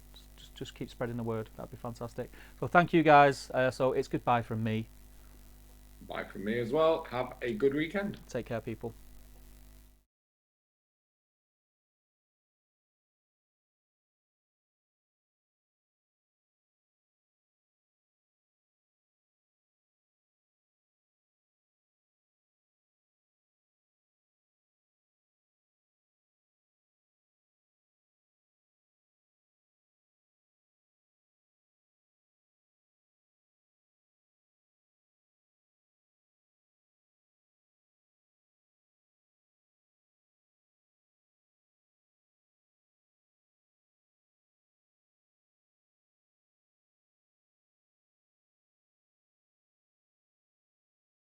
Just keep spreading the word. That'd be fantastic. So thank you guys. So it's goodbye from me. Bye from me as well. Have a good weekend. Take care, people.